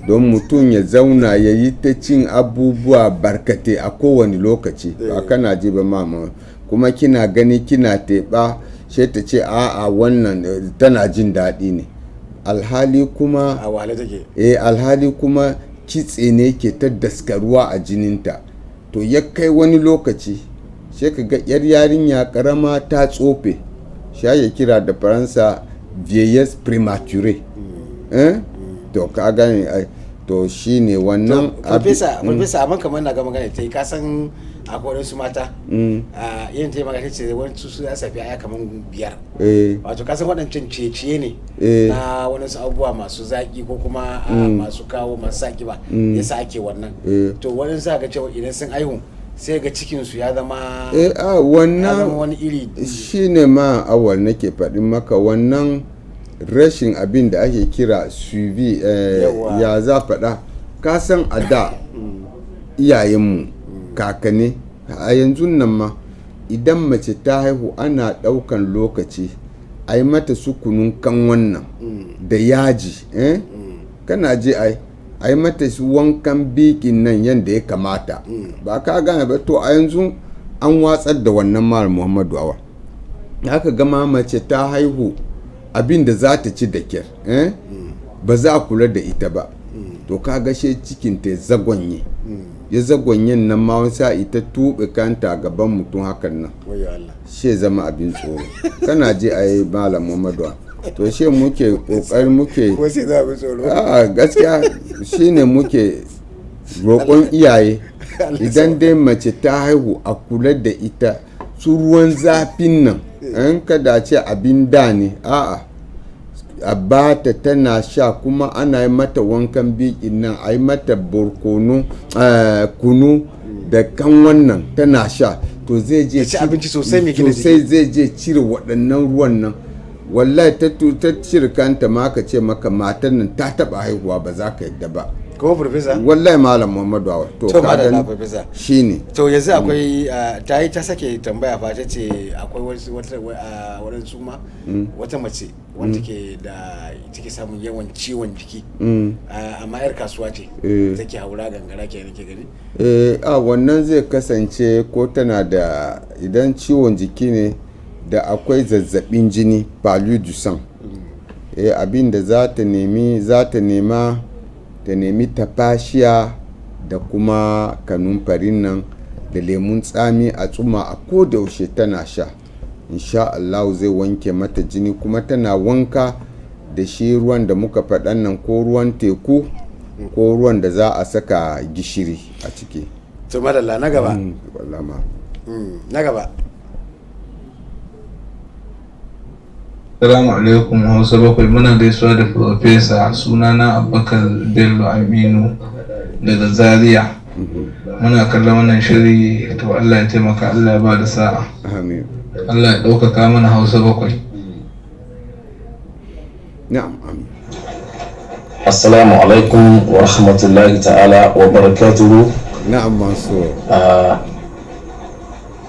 don mutum ya zauna ya yi ta cin abubuwa barkate a kowane lokaci ba kana ji ba mama kuma kina gani kina teɓa sai ta ce a'a wannan tana jin daɗi ne alhali kuma a wahala take alhali kuma kitse ne ke ta daskaruwa a jininta to ya kai wani lokaci sai ka ga yar yarinya karama ta tsofe sha ya kira da faransa vieillesse prématurée to ka gane to shine wannan professor abin kamar na ga magana ta yi kasan akwai wasu mata yin ta yi magana ce wani su ya safi aya kamar 5 wato kasan waɗancan ciye-ciye ne na wani abubuwa masu zaƙi ko kuma masu kawo masu zaƙi ba yasa ake wannan to wani sa ga cewa idan sun aihu sai ga cikinsu ya zama wannan wani iri shine ma awal nake faɗin maka wannan rashin abin da ake kira suivi ya za faɗa kasan a da iyayenmu kakanni a yanzu nan ma idan mace ta haihu ana ɗaukan lokaci a yi mata sukunun kan wannan da yaji kana je a yi mata su wankan bikin nan yadda ya kamata ba ka gane ba to a yanzu an watsar da wannan mara muhammadu awa haka gama mace ta haihu abin da za ta ci da kyar ba za a kula da ita ba to ka gashe cikinta ya zagonyen nan ma wani sa'i ta tuɓe kanta gaban mutum hakan nan she zama abin tsoro kana je a yi malam muhammadu to she muke ƙoƙari muke gaskiya shine muke roƙon iyaye idan dai mace ta haihu a kula da ita su ruwan zafin nan an kada ce abin da ne a bata tana sha kuma ana yi mata wankan bikin nan a yi mata barkono kunu da kan wannan tana sha to zai je abinci sosai zai je cire waɗannan ruwan nan wallahi ta cire kanta ma ka ce maka matan nan ta taba haihuwa ba za ka yadda ba kuma professor wallahi malam muhammadu awa to ka gani shine to yanzu akwai ta sake tambaya fa ta ce akwai wani suma wata mace wanda take samun yawan ciwon jiki amma yar kasuwa ce take haura gangara ke nake gani wannan zai kasance ko tana da idan ciwon jiki ne da akwai zazzabin jini palu du sang abin da za ta nema ta nemi tafashiya da kuma kanumfarin nan da lemun tsami a tsuma a kodaushe tana sha insha Allah zai wanke mata jini kuma tana wanka da shi ruwan da muka faɗan nan ko ruwan teku ko ruwan da za a saka gishiri a ciki to madalla na gaba na gaba Assalamu alaikum Hausa bakwai muna gaisuwa da Profesa sunana Abubakar Bello Aminu daga Zaria. Muna kallon wannan shiri to Allah ya taimaka Allah ya ba da sa'a. Amin. Allah ya ɗaukaka mana Hausa bakwai. Na'am amin. Assalamu alaikum wa rahmatullahi ta'ala wa barakatuhu. Na'am Mansur.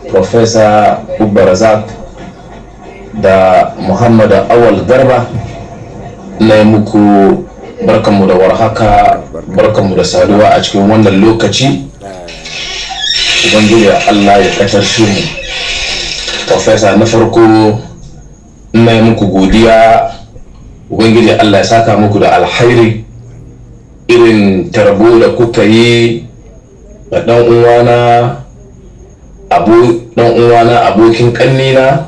Profesa Ubarazak da Muhammad Awal Garba na yi muku barkanmu da warhaka barkanmu da saduwa a cikin wannan lokaci. Ubangiji Allah ya ƙarshe mu. Profesa na farko na yi muku godiya, Ubangiji Allah ya saka muku da alhairi irin tarbo da kuka yi da ɗan uwana abokin ƙannina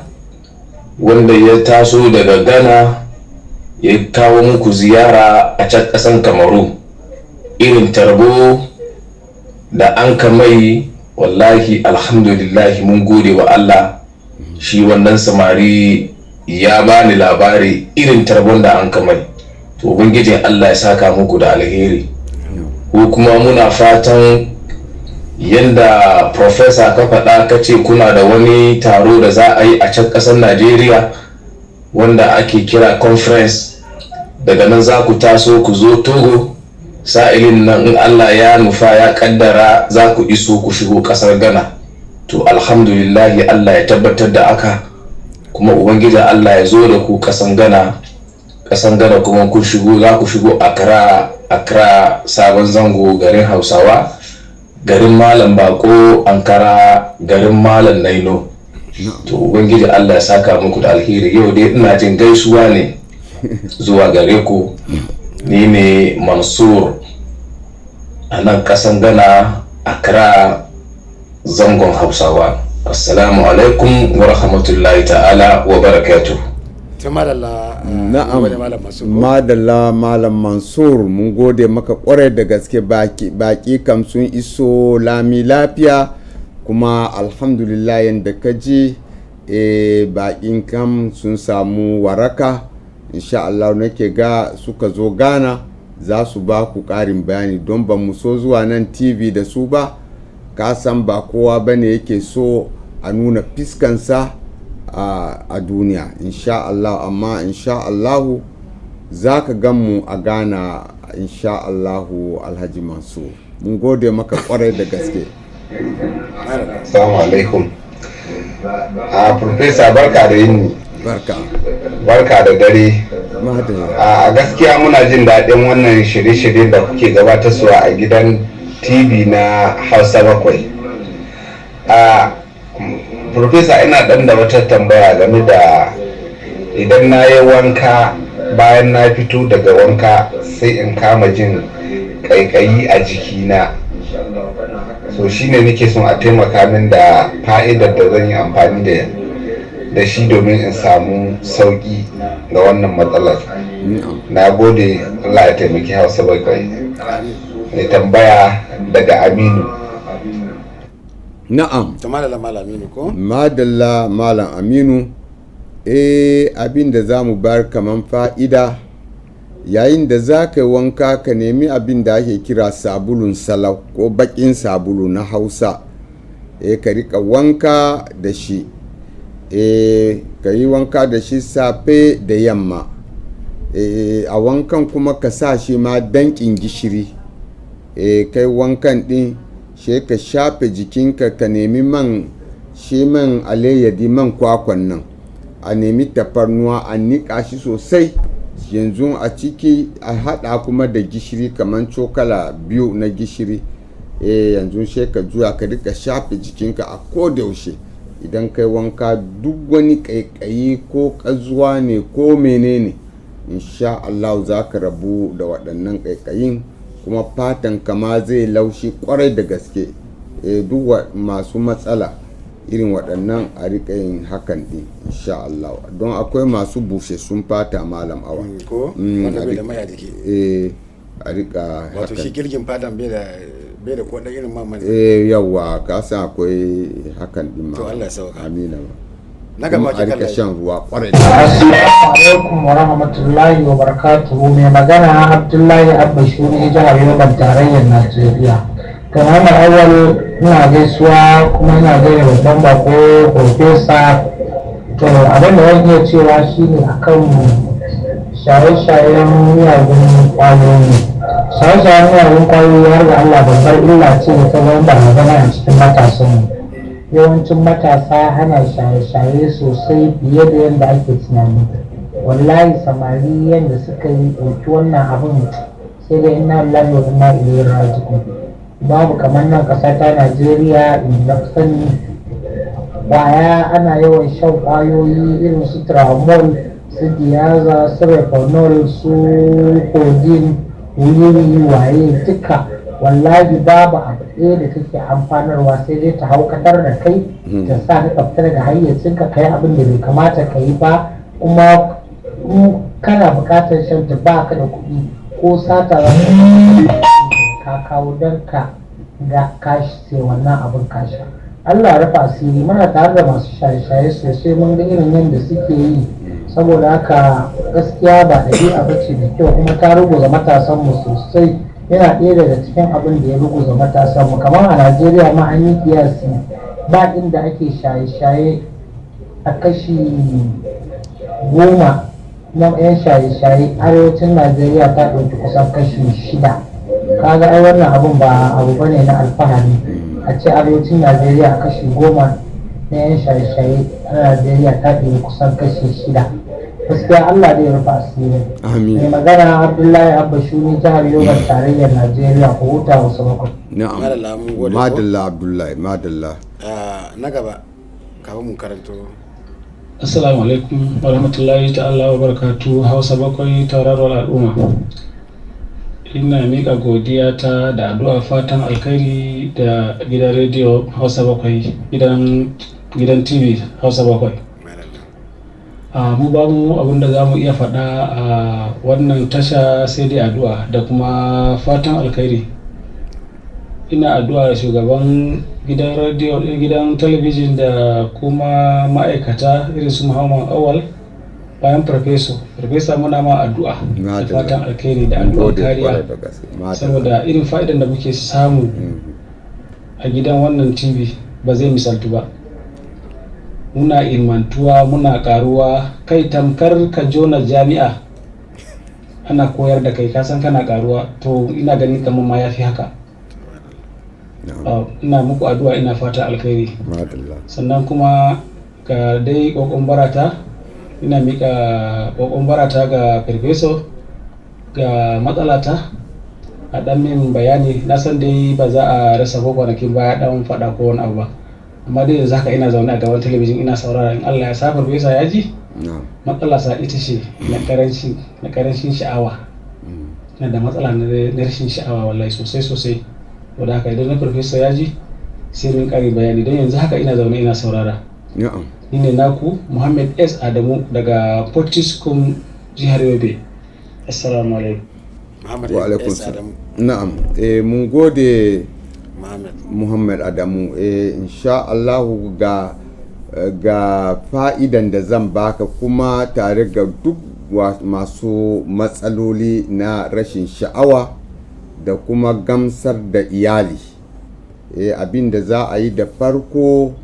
wanda ya taso daga Ghana ya kawo muku ziyara a can ƙasan Kamaru. Irin tarbo da an kamai wallahi alhamdulillahi mun gode wa Allah. Shi wannan samari ya bani labari irin tarbon da an kamai. To ubangijin Allah ya saka muku da alheri. Ko kuma muna fatan yadda professor ka faɗa ka ce kuna da wani taro da za a yi a can ƙasar Najeriya wanda ake kira conference, daga nan za ku taso ku zo Togo, sa'ilin nan in Allah ya nufa ya kaddara za ku iso ku shigo ƙasar Ghana. To alhamdulillahi Allah ya tabbatar da aka, kuma ubangiji Allah ya zo da ku ƙasan Ghana kuma kun shigo, za ku shigo Accra sabon zango, garin Hausawa, garin Malam Bako, Ankara, garin Malam Naino. To ubangiji Allah ya saka muku da alheri. Yau dai ina jin gaisuwa ne zuwa gare ku. Ni ne Mansur a nan kasan Ghana, Accra zangon Hausawa. Assalamu alaikum wa rahmatullahi ta'ala wa barakatuh. Na'am, madalla Malam Mansur, mun gode maka kwarai da gaske. Baki kam sun iso lami lafiya, kuma alhamdulillah yadda ka ji bakin kam sun samu waraka. Insha Allah nake ga suka zo Ghana za su ba ku ƙarin bayani, don ba mu so zuwa nan TV da su ba, ka san ba kowa bane yake so a nuna fiskansa a duniya. Insha Allah, amma insha Allahu za ka gan mu a Ghana insha Allahu. Alhaji Mansur, mun gode maka kwarai da gaske. Assalamu alaikum. Professor, barka da yini. Barka da dare. A gaskiya muna jin daɗin wannan shirye-shirye da kuke gabatarwa a gidan TV na Hausa 7. Professor, ina ɗan da wata tambaya game da idan na yi wanka, bayan na fito daga wanka sai in kama jin ƙaiƙayi a jikina. So shine nake son a taimaka min da fa'idar da zan yi amfani da shi domin in samu sauƙi ga wannan matsalar. Na gode, Allah ya taimaki Hausa 7. Mai tambaya daga Aminu. Na'am. Madalla Malam Aminu. Abin da za mu bar kaman fa'ida, yayin da za ka yi wanka ka nemi abin da ake kira sabulun salau ko bakin sabulu na Hausa. Ka rika wanka da shi. Ka yi wanka da shi safe da yamma. A wankan kuma ka sa shi ma dankin gishiri. Kai wankan din shi ka shafe jikinka, ka nemi man alayyadi, man kwakwan nan, a nemi tafarnuwa, a niƙa shi sosai. Yanzu a ciki a haɗa kuma da gishiri, kamar cokala 2 na gishiri. Yanzu shi ka juya ka rika shafe jikinka a kodayaushe. Idan kai wanka, duk wani ƙaiƙayi ko ƙazuwa ne ko menene, insha Allah za ka rabu da waɗannan ƙaiƙayin, kuma fatan kama zai laushi kwarai da gaske. Duk masu matsala irin waɗannan a riƙa yin hakan ɗin insha Allah, don akwai masu busassun fata Malam Awa. Wanda bai da mai a jiki. A riƙa hakan. Wato shi kirgin fatan bai da ko irin mamman. Yawwa, ka san akwai hakan ɗin ma. To Allah ya sauka. Amina. Na gaba a rika shan ruwa kwarai. Assalamu alaikum wa rahmatullahi wa barakatuhu. Mai magana Abdullahi Abba Shuni, jihar Yobe, tarayyar Najeriya. Kamar awal ina gaisuwa kuma ina gaida babban bako Profesa. To abin da zan iya cewa shine akan shaye-shayen miyagun kwayoyi. Shaye-shayen miyagun kwayoyi har ga Allah babbar illa ce ta zama barazana a cikin matasanmu. Yawancin matasa ana shaye-shaye sosai fiye da yadda ake tunani. Wallahi samari yadda suka yi ɗauki wannan abin sai dai ina lillahi wa inna ilaihi raji'un. Babu kamar nan ƙasa ta Najeriya inda sani kwaya, ana yawan shan kwayoyi irin su tramol, su diaza, su refanol, su codeine, wuri waye duka. Wallahi babu abu ɗaya da take amfanarwa sai dai ta haukatar da kai, ta sa ka fita daga hayyacinka kai abin da bai kamata ka yi ba, kuma kana buƙatar shan ta ba ka da kuɗi ko sata za ka kawo don ka ga kashi sai wannan abin kasha. Allah rufa asiri, muna tare da masu shaye-shaye sosai, mun ga irin yadda suke yi, saboda haka gaskiya ba ɗabi'a ba ce da kyau, kuma ta ruguza matasanmu sosai. yana ɗaya daga cikin abin da ya ruguza matasan mu. Kamar a Najeriya ma an yi kiyasi ba inda ake shaye-shaye a kashi 10 na 'yan shaye-shaye, arewacin Najeriya ta ɗauki kusan kashi 6. Kaga ai wannan abun ba abu bane na alfahari a ce arewacin Najeriya a kashi 10 na 'yan shaye-shaye a Najeriya ta ɗauki kusan kashi 6. Gaskiya Allah zai rufa asiri. Mai magana Abdullahi Abba Shuni, jihar Yobe, tarayyar Najeriya. Ku huta wasu bakwai. Na'am. Madalla Abdullahi, madalla. Na gaba kafin mu karanto. Assalamu alaikum wa rahmatullahi ta'ala wa barakatu. Hausa bakwai, tauraron al'umma. Ina miƙa godiya ta da addu'a fatan alkhairi da gidan rediyo Hausa bakwai, gidan TV Hausa bakwai. Mu ba mu abinda za mu iya faɗa a wannan tasha sai dai addu'a da kuma fatan alkhairi. Ina addu'a da shugaban gidan rediyo, gidan talabijin da kuma ma'aikata irin su Muhammad Awal, bayan farfesa muna ma addu'a da fatan alkhairi da addu'ar kariya, saboda irin fa'idan da muke samu a gidan wannan TV ba zai misaltu ba. Muna ilmantuwa, muna karuwa, kai tamkar ka jona jami'a ana koyar da kai, kasan kana karuwa, to ina ganin kamar ma yafi haka. Ina muku addu'a, ina fata alkhairi. Sannan kuma ga dai kokon barata, ina mika kokon barata ga farfeso ga matsalata a dan min bayani. Na san dai ba za a rasa kwanakin baya dan faɗa ko wani abu ba, amma dai yanzu haka ina zaune a gaban talabijin ina saurara. In Allah ya sa farfesa ya ji, matsala sa ita ce na karancin sha'awa. Na da matsala na rashin sha'awa wallahi sosai. Wadda haka idan na farfesa ya ji sai min ƙari bayani, don yanzu haka ina zaune ina saurara. Ni ne naku Muhammad S. Adamu daga Fortiskum, jihar Yobe. Assalamu alaikum. Wa alaikum salam. Na'am, mun gode Muhammad Adamu. Insha Allah ga fa'idan da zan baka, kuma tare ga duk masu matsaloli na rashin sha'awa da kuma gamsar da iyali. Abin da za a yi da farko,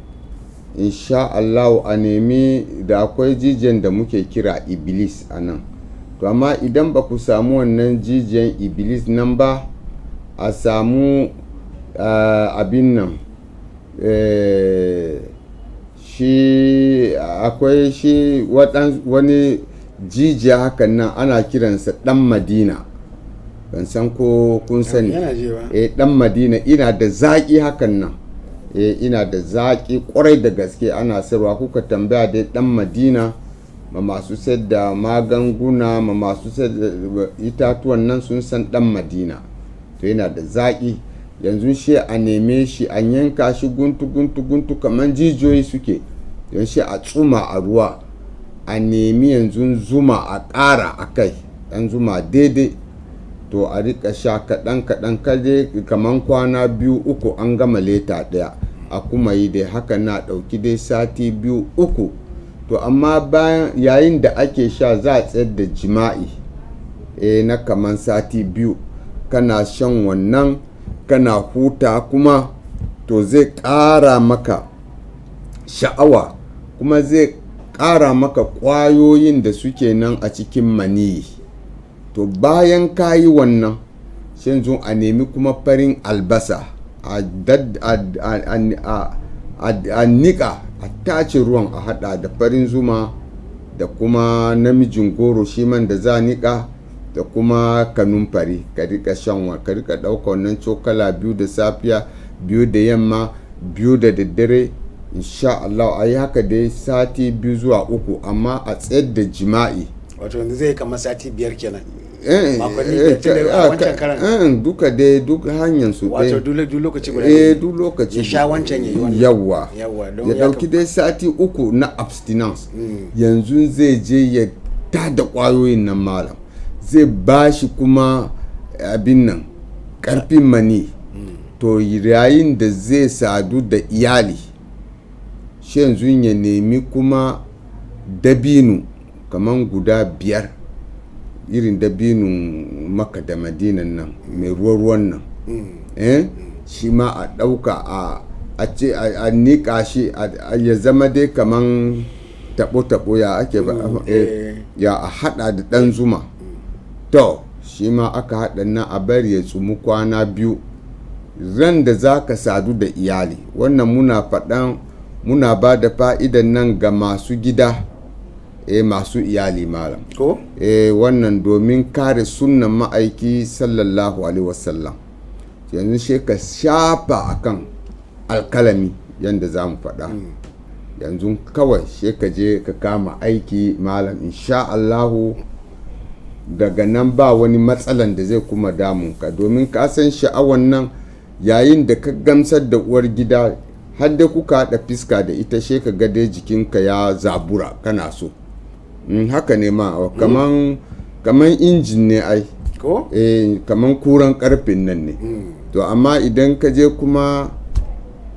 insha Allah a nemi, da akwai jijiyan da muke kira iblis a nan, to amma idan ba ku samu wannan jijiyan iblis nan ba, a samu abin nan shi akwai shi wani jijiya hakan nan ana kiransa dan madina, ban san ko kun sani. Dan madina ina da zaki hakan nan, ina da zaki kwarai da gaske, ana sarwa. Kuka tambaya dai dan madina, ma masu sayar da magunguna, ma masu sayar da itatuwan nan sun san dan madina, to yana da zaki. Yanzu shi a neme shi, a yanka shi guntu kamar jijiyoyi suke, don shi a tsuma a ruwa, a nemi yanzu zuma a ƙara a kai, ɗan zuma daidai, to a rika sha kaɗan kaje kamar kwana 2-3 an gama leta ɗaya, a kuma yi dai haka na ɗauki dai sati 2-3. To amma yayin da ake sha za a tsayar da jima'i na kamar sati 2, kana shan wannan kana huta, kuma to zai ƙara maka sha'awa, kuma zai ƙara maka ƙwayoyin da suke nan a cikin maniyi. To bayan ka yi wannan, sai zo a nemi kuma farin albasa a niƙa, a tace ruwan, a hada da farin zuma da kuma namijin goro shi man da za niƙa, da kuma kanumfari. Ka rika shan ka rika ɗauka wannan cokala 2 da safiya, 2 da yamma, 2 da daddare. Insha Allah a yi haka dai sati 2 zuwa 3, amma a tsayar da jima'i. Wato yanzu zai kama sati 5 kenan. Duka dai duk hanyar su ɗaya. Wato duk lokaci guda. Duk lokaci. Ya sha wancan ya yi wannan. Yawwa. Ya dauki dai sati 3 na abstinence. Yanzu zai je ya tada kwayoyin nan malam. Zai bashi kuma abin nan karfin mani. To yayin da zai sadu da iyali, shi yanzu ya nemi kuma dabino kaman guda 5 irin dabinun Makka da Madinan nan mai ruwan nan shi ma a ɗauka a ce a niƙa shi ya zama dai kaman tabo-tabo ya ake ba ya a haɗa da ɗan zuma to shi ma aka haɗa nan a bari ya tsumu kwana 2 ran da za ka sadu da iyali wannan muna ba da fa'idan nan ga masu gida masu iyali malam ko wannan domin kare sunnan ma'aiki sallallahu alaihi wasallam yanzu shi ka shafa akan alkalami yadda za mu faɗa yanzu kawai shi ka je ka kama aiki malam insha Allahu daga nan ba wani matsalan da zai kuma damunka domin ka san sha'awan nan yayin da ka gamsar da uwar gida har da kuka haɗa fiska da ita she ka ga dai jikinka ya zabura kana so haka ne ma kaman injin ne ai ko kaman kuran karfin nan ne to amma idan ka je kuma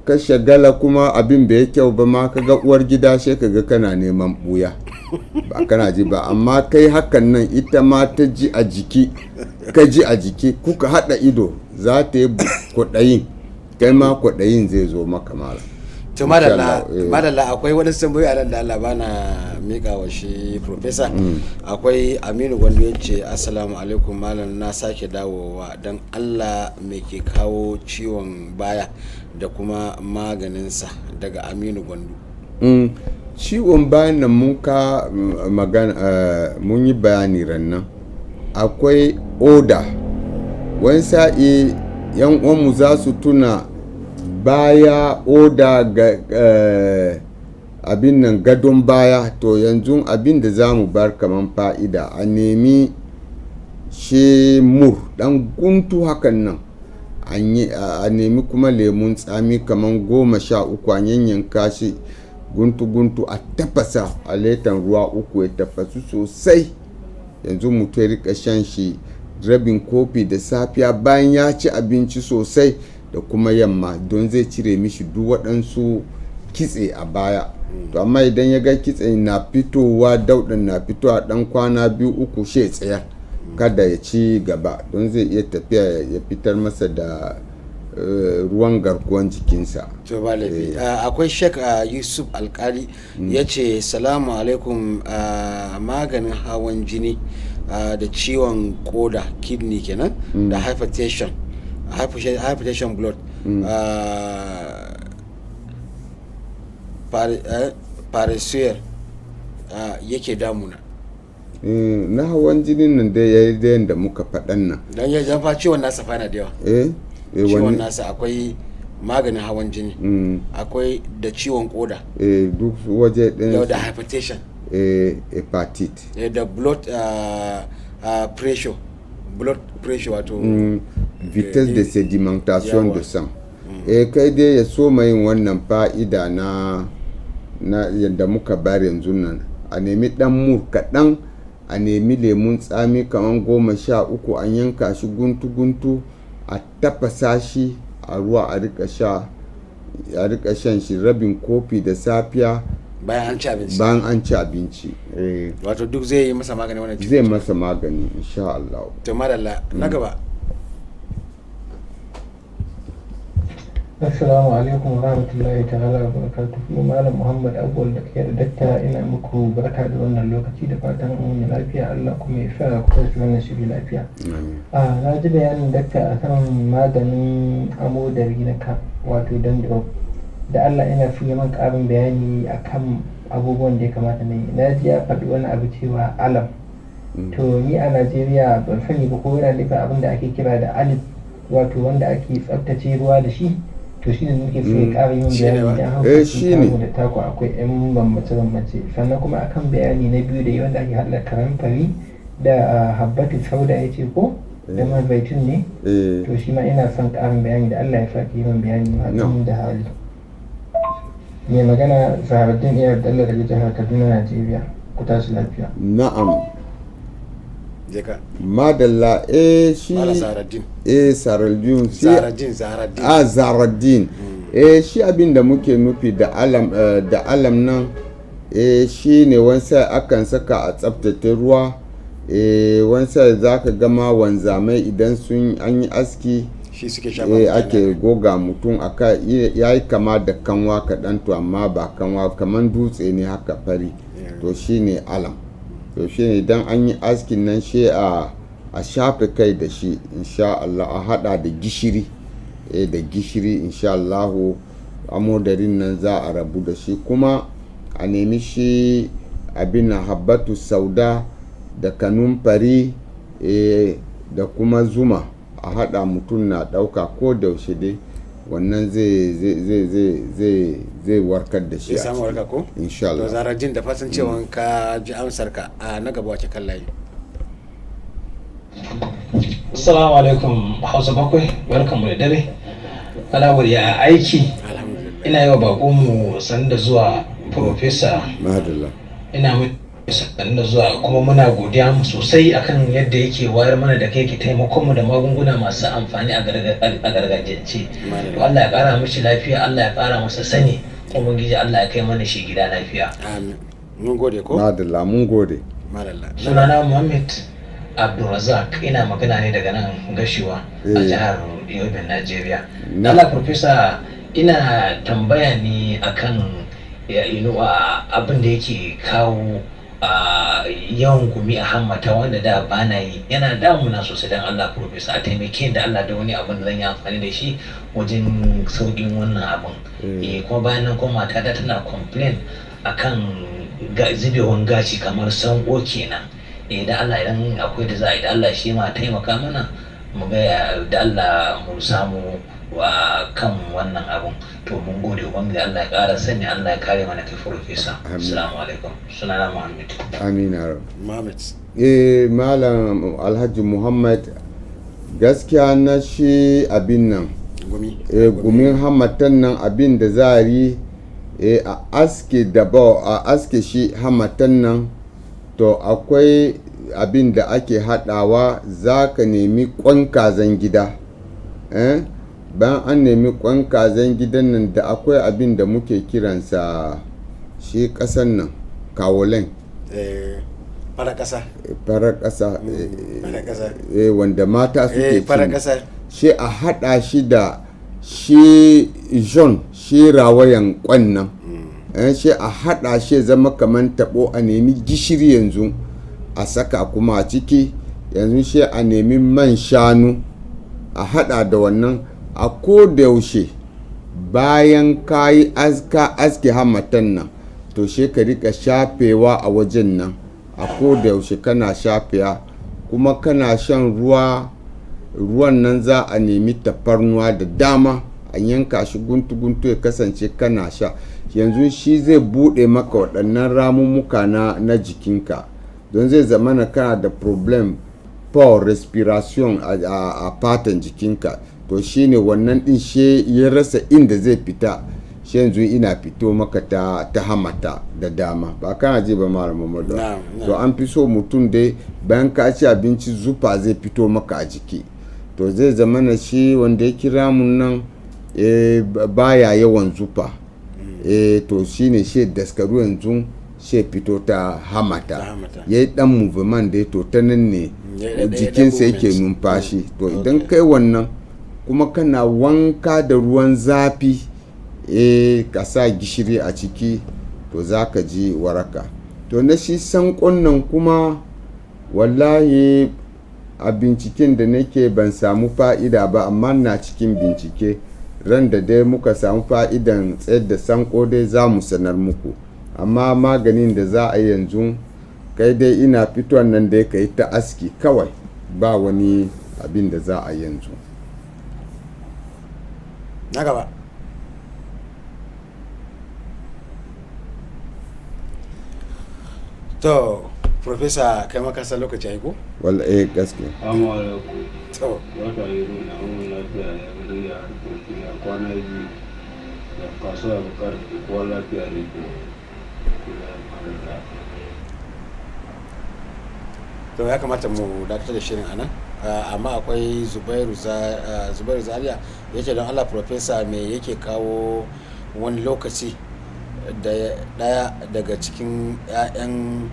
ka shagala kuma abin bai kyau ba ma ka ga uwar gida she ka ga kana neman buya ba kana ji ba amma kai hakan nan ita ma ta ji a jiki ka ji a jiki kuka haɗa ido za ta yi kwaɗayin kai ma kwaɗayin zai zo maka mala to madalla akwai wani tambayi a da Allah bana mika wa shi professor akwai Aminu Gwandu ya ce assalamu alaikum malam na sake dawowa don Allah me ke kawo ciwon baya da kuma maganinsa daga Aminu Gwandu. Ciwon bayan nan mun ka magana mun yi bayani rannan akwai oda wani sa'i yan uwanmu za su tuna baya oda ga abin nan gadon baya to yanzu abin da za mu bar kaman fa'ida a nemi shemur dan guntu hakan nan a nemi kuma lemun tsami kaman 13 a yanyanka shi guntu a tafasa a letan ruwa 3 ya tafasu sosai yanzu mutum ya rika shan shi rabin kofi da safiya bayan ya ci abinci sosai da kuma yamma don zai cire mishi duk waɗansu kitse a baya to amma idan ya ga kitse na fitowa daudan na fitowa dan kwana 2-3 shi tsaya kada ya ci gaba don zai iya tafiya ya fitar masa da ruwan garkuwan jikinsa. To ba laifi akwai Sheikh Yusuf Alkali ya ce salamu alaikum maganin hawan jini da ciwon koda kidney kenan da hypertension blood paressuer yake damuna. Na hawan jinin nan da ya yi da muka faɗan nan don ya jafa ciwon nasa fana da yawa ciwon nasa akwai maganin hawan jini akwai da ciwon koda duk waje ɗin da hypertension hepatitis da blood pressure wato vitesse de sedimentation de sang kai dai ya so yin wannan fa'ida na yadda muka bar yanzu nan a nemi dan mur kaɗan a nemi lemun tsami kamar 13 an yanka shi guntu a tafasa shi a ruwa a rika shan shi rabin kofi da safiya bayan an ci abinci wato duk zai yi masa magani wannan zai masa magani insha Allah. To madalla na gaba. Assalamu alaikum wa rahmatullahi ta'ala wa barakatuhu. Malam Muhammad Abdul da ke da dakta ina muku barka da wannan lokaci da fatan an yi lafiya Allah kuma ya sa ku tashi wannan shiri lafiya. Na ji bayanin dakta akan maganin amodari na ka wato dandruff da Allah ina so man karin bayani akan abubuwan da ya kamata na yi. Na ji ya faɗi wani abu cewa alam to ni a Najeriya ban sani ba ko yana nufin abin da ake kira da alif wato wanda ake tsaftace ruwa da shi to shi ne muke so ya ƙara yin bayani da hankali da taku akwai yan bambance sannan kuma akan bayani na biyu da wanda ake haɗa karamfari da habbatu sauda ya ce ko da man zaitun ne to shi ma ina son ƙarin bayani da Allah ya faɗi yin bayani ma da hali mai magana Zaharaddin Iyar Dalla daga jihar Kaduna Najeriya ku tashi lafiya. Na'am madalla shi Zaharaddin shi abin da muke nufi da alam nan shi ne wani sai akan saka a tsaftace ruwa wansa za ka gama wanzamai idan an yi aski shi suke shafa ake goga mutum aka ya yi kama da kanwa kaɗan to amma ba kanwa kamar dutse ne haka fari to shi ne alam to shi ne idan an yi askin nan shi a shafe kai da shi insha Allah a hada da gishiri da gishiri insha Allah amodarin nan za a rabu da shi kuma a nemi shi abin habbatu sauda da kanumfari da kuma zuma a hada mutum na dauka ko da yaushe dai wannan zai warkar da shi zai samu warka ko insha Allah. To zarar jin da fasan cewa ka ji amsar ka a na gaba wace kan layi. Assalamu alaikum Hausa bakwai, barkanmu da dare. Alawar ya aiki. Ina yi wa bakonmu sanda zuwa Profesa. Madalla. Ina mai sanda zuwa kuma muna godiya sosai akan yadda yake wayar mana da kai ke taimakon mu da magunguna masu amfani a gargajiyance. To Allah ya kara mishi lafiya, Allah ya kara masa sani. Ubangiji Allah ya kai mana shi gida lafiya. Amin. Mun gode ko? Madalla mun gode. Madalla. Sunana Muhammad Abdulrazak, ina magana ne daga nan Gashiwa a jihar Yobe, Najeriya. Allah Profesa, ina tambaya ne akan abin da yake kawo yawan gumi a hammata wanda da bana yi yana damuna sosai. Dan Allah Profesa a taimake da Allah da wani abin da zan yi amfani da shi wajen sauƙin wannan abin. Kuma bayan nan kuma matata tana complain akan zubewan gashi kamar sanko kenan. Da Allah idan akwai da za a yi da Allah shi ma taimaka mana mu ga da Allah mu samu wa kan wannan abun. To mun gode ubangiji Allah ya ƙara sani, Allah ya kare mana kai Profesa. Assalamu alaikum. Sunana Muhammad. Amina Muhammad. Malam Alhaji Muhammad, gaskiya na shi abin nan gumin hammatan nan abin da za a yi a aske shi hammatan nan. To akwai abin da ake haɗawa, za ka nemi ƙwan kazan gida. Bayan an nemi ƙwan kazan gidan nan da akwai abin da muke kiransa shi ƙasan nan kawolen. Farar ƙasa. Farar ƙasa. Wanda mata suke cin. Shi a haɗa shi da shi jon shi rawayan ƙwan nan. Shi a haɗa shi zama kamar taɓo, a nemi gishiri yanzu a saka kuma a ciki yanzu shi a nemi man shanu a haɗa da wannan a koda yaushe bayan ka yi aske hammatan nan to shi ka rika shafewa a wajen nan a koda yaushe kana shafewa kuma kana shan ruwan nan za a nemi tafarnuwa da dama a yanka shi guntu-guntu ya kasance kana sha yanzu shi zai bude maka waɗannan ramummuka na jikinka don zai zamana kana da problem for respiration a fatan jikinka to shine wannan din shi ya rasa inda zai fita shi yanzu ina fito maka ta hamata da dama ba kana ji ba malamin Muhammadu to an fi so mutum dai bayan ka ci abinci zufa zai fito maka a jiki to zai zamana shi wanda ya kira mun nan baya yawan zufa to shine shi daskaru yanzu shi fito ta hamata ya yi dan movement dai to ta nan ne jikinsa yake numfashi to idan kai wannan kuma kana wanka da ruwan zafi ka sa gishiri a ciki to za ka ji waraka to na shi sankon nan kuma wallahi a binciken da nake ban samu fa'ida ba amma na cikin bincike ran da dai muka samu fa'idan tsayar da sanko dai za mu sanar muku amma maganin da za a yi yanzu kai dai ina fitowar nan dai ka yi ta aski kawai ba wani abin da za a yanzu na gaba to Profesa kai makasa lokaci ya yi ko? wala gaske amma alaikum to wata yi nuna an lafiya ya gari ya harkoki ya kwana biyu da kasuwa bukar kuwa lafiya ne ko to ya kamata mu dakatar da shirin anan amma akwai zubairu zaria yake don Allah Profesa me yake kawo wani lokaci da daya daga cikin 'ya'yan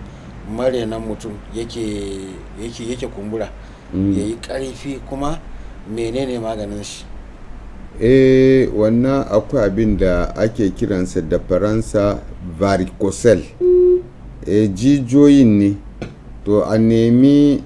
marenan mutum yake kumbura ya yi ƙarfi, kuma menene maganin shi? Wannan akwai abin da ake kiransa da faransa varicocele, jijiyoyin ne, to a nemi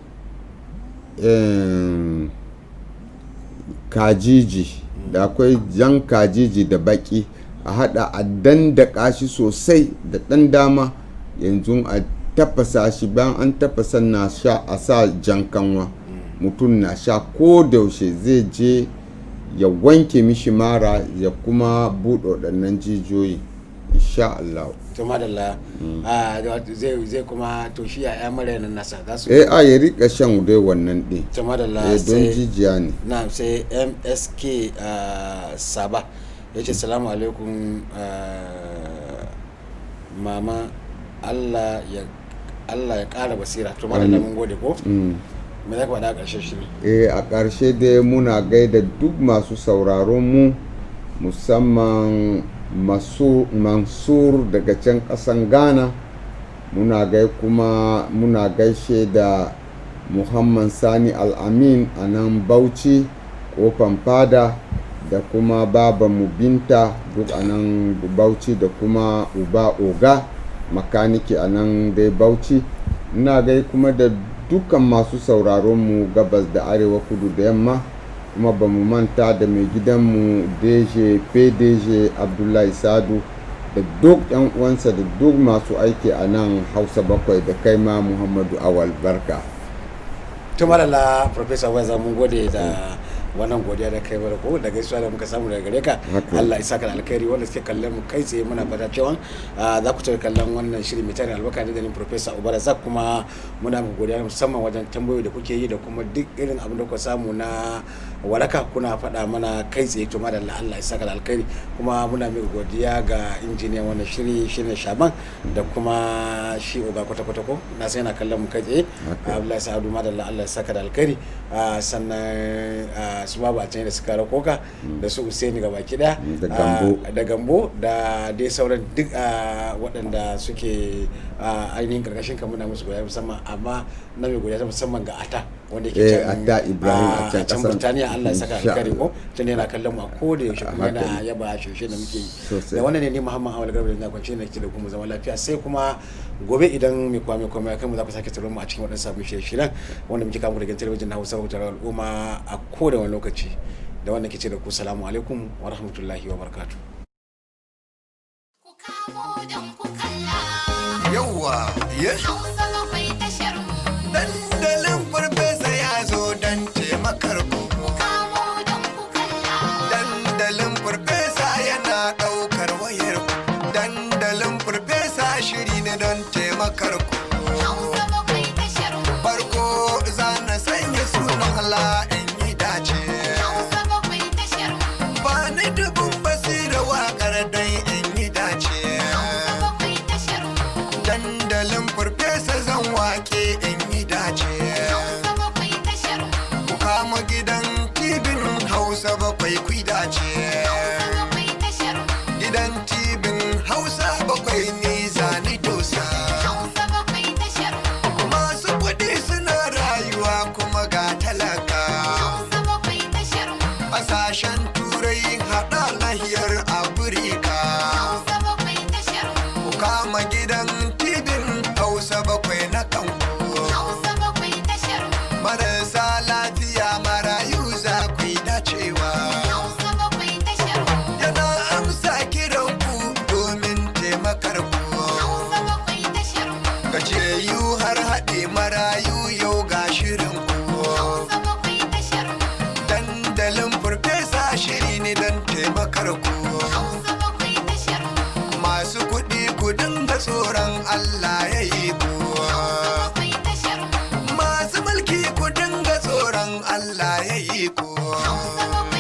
kajiji da akwai jan kajiji da baki, a hada a dandaka shi sosai da ɗan dama, yanzu a tafasa shi, bayan an tafasa na sha, a sa jan kanwa, mutum na sha ko da yaushe, zai je ya wanke mishi mara ya kuma buɗe waɗannan jijiyoyi, insha Allah. To madalla, zai kuma to shi ya mara nan nasa za su ya rika shan dai wannan ɗin. To madalla, don jijiya ne. Na sai MSK Saba yace salamu alaikum mama, Allah ya ƙara basira. To madalla, mun gode ko. Me za ka faɗa a ƙarshe shi ne? A ƙarshe dai muna gaida duk masu sauraron mu, musamman Mansur daga can ƙasan Ghana, muna gaishe da Muhammad Sani Al-Amin a nan Bauchi kofan fada, da kuma babanmu Binta duk a nan Bauchi, da kuma uba Oga makaniki a nan dai Bauchi. Ina gai kuma da dukkan masu sauraronmu gabas da arewa, kudu da yamma, kuma ba mu manta da mai gidanmu PDG Abdullahi Sadu da duk yan uwansa da duk masu aiki a nan Hausa Bakwai, da kai ma Muhammadu Awal, barka. Tumarala Professor Weza, mun gode da wannan godiya da kai bar ko da gaisuwa da muka samu daga gare ka. Allah ya saka alkhairi. Wanda suke kallon mu kai tsaye, muna fata cewa za ku tafi kallon wannan shiri mai tare albarka da ni Professor Ubarazak, kuma muna muku godiya musamman wajen tambayoyi da kuke yi da kuma duk irin abin da kuka samu na waraka kuna faɗa mana kai tsaye. To madalla, Allah ya saka alkhairi, kuma muna muku godiya ga injiniyan wannan shiri shine Shaban, da kuma shi Oga kwata-kwata ko na sai yana kallon mu kai tsaye, Abdullahi Sa'adu. Madalla, Allah ya saka alkhairi. Sannan su babu a can da suka rakoka, da su Usaini ga baki daya, da Gambo da dai sauran duk waɗanda suke ainihin karkashin ka, muna musu godiya musamman, amma na mai godiya musamman ga Ata wanda yake can Ibrahim a can Burtaniya. Allah ya saka alkhairi ko tun yana kallon mu a koda yaushe, kuma yana yaba shirye da muke yi. Da wannan ne Muhammad Awal Garba da na kwance ne da kuma zama lafiya, sai kuma gobe idan mai kwame ya kai mu za ku sake tsaro mu a cikin waɗannan sabbin shirye-shiryen wanda muke kawo daga talabijin na Hausa Hotar Al'umma a koda wani lokaci. Da wannan ke ce da ku salamu alaikum wa rahmatullahi wa barakatuh. Yawwa, Hausa Bakwai tashar mu. Dandalin Farfesa ya zo don taimakar ku. Dandalin Farfesa yana ɗaukar wayar ku. Dandalin Farfesa shiri ne don taimakar ku. Hausa Bakwai tashar mu. Farko za na sanya sunan Allah in yi dace. Hausa Bakwai tashar mu. Ba ni dubun basira waƙar dai in yi dace. Hausa Bakwai tashar mu. Dandalin Farfesa zan wake in yi dace. Hausa Bakwai tashar mu. Ku kama gidan tibin Hausa Bakwai ku dace. Hausa Bakwai tashar mu. Gidan tibin Hausa Bakwai ni zani dosa. Hausa Bakwai tashar mu. Masu kuɗi suna rayuwa kuma ga talaka. Hausa Bakwai tashar mu. Ƙasashen Turai haɗa nahiyar Afirka. Hausa Bakwai tashar mu. Ku kama gidan tibin Hausa Bakwai na kanku. Hausa Bakwai tashar mu. Marasa lafiya marayu za ku yi dacewa. Hausa Bakwai tashar mu. Yana amsa kiran ku domin taimakar ku. Hausa Bakwai tashar mu. Gajiyayyu har haɗe marayu yau ga shirin ku. Hausa Bakwai tashar mu. Dandalin Farfesa shiri ne don taimakar ku. Hausa Bakwai tashar mu. Masu kuɗi ku dinga tsoron Allah ya yi ku. Hausa Bakwai tashar mu. Masu mulki ku dinga tsoron Allah ya yi ku. Hausa Bakwai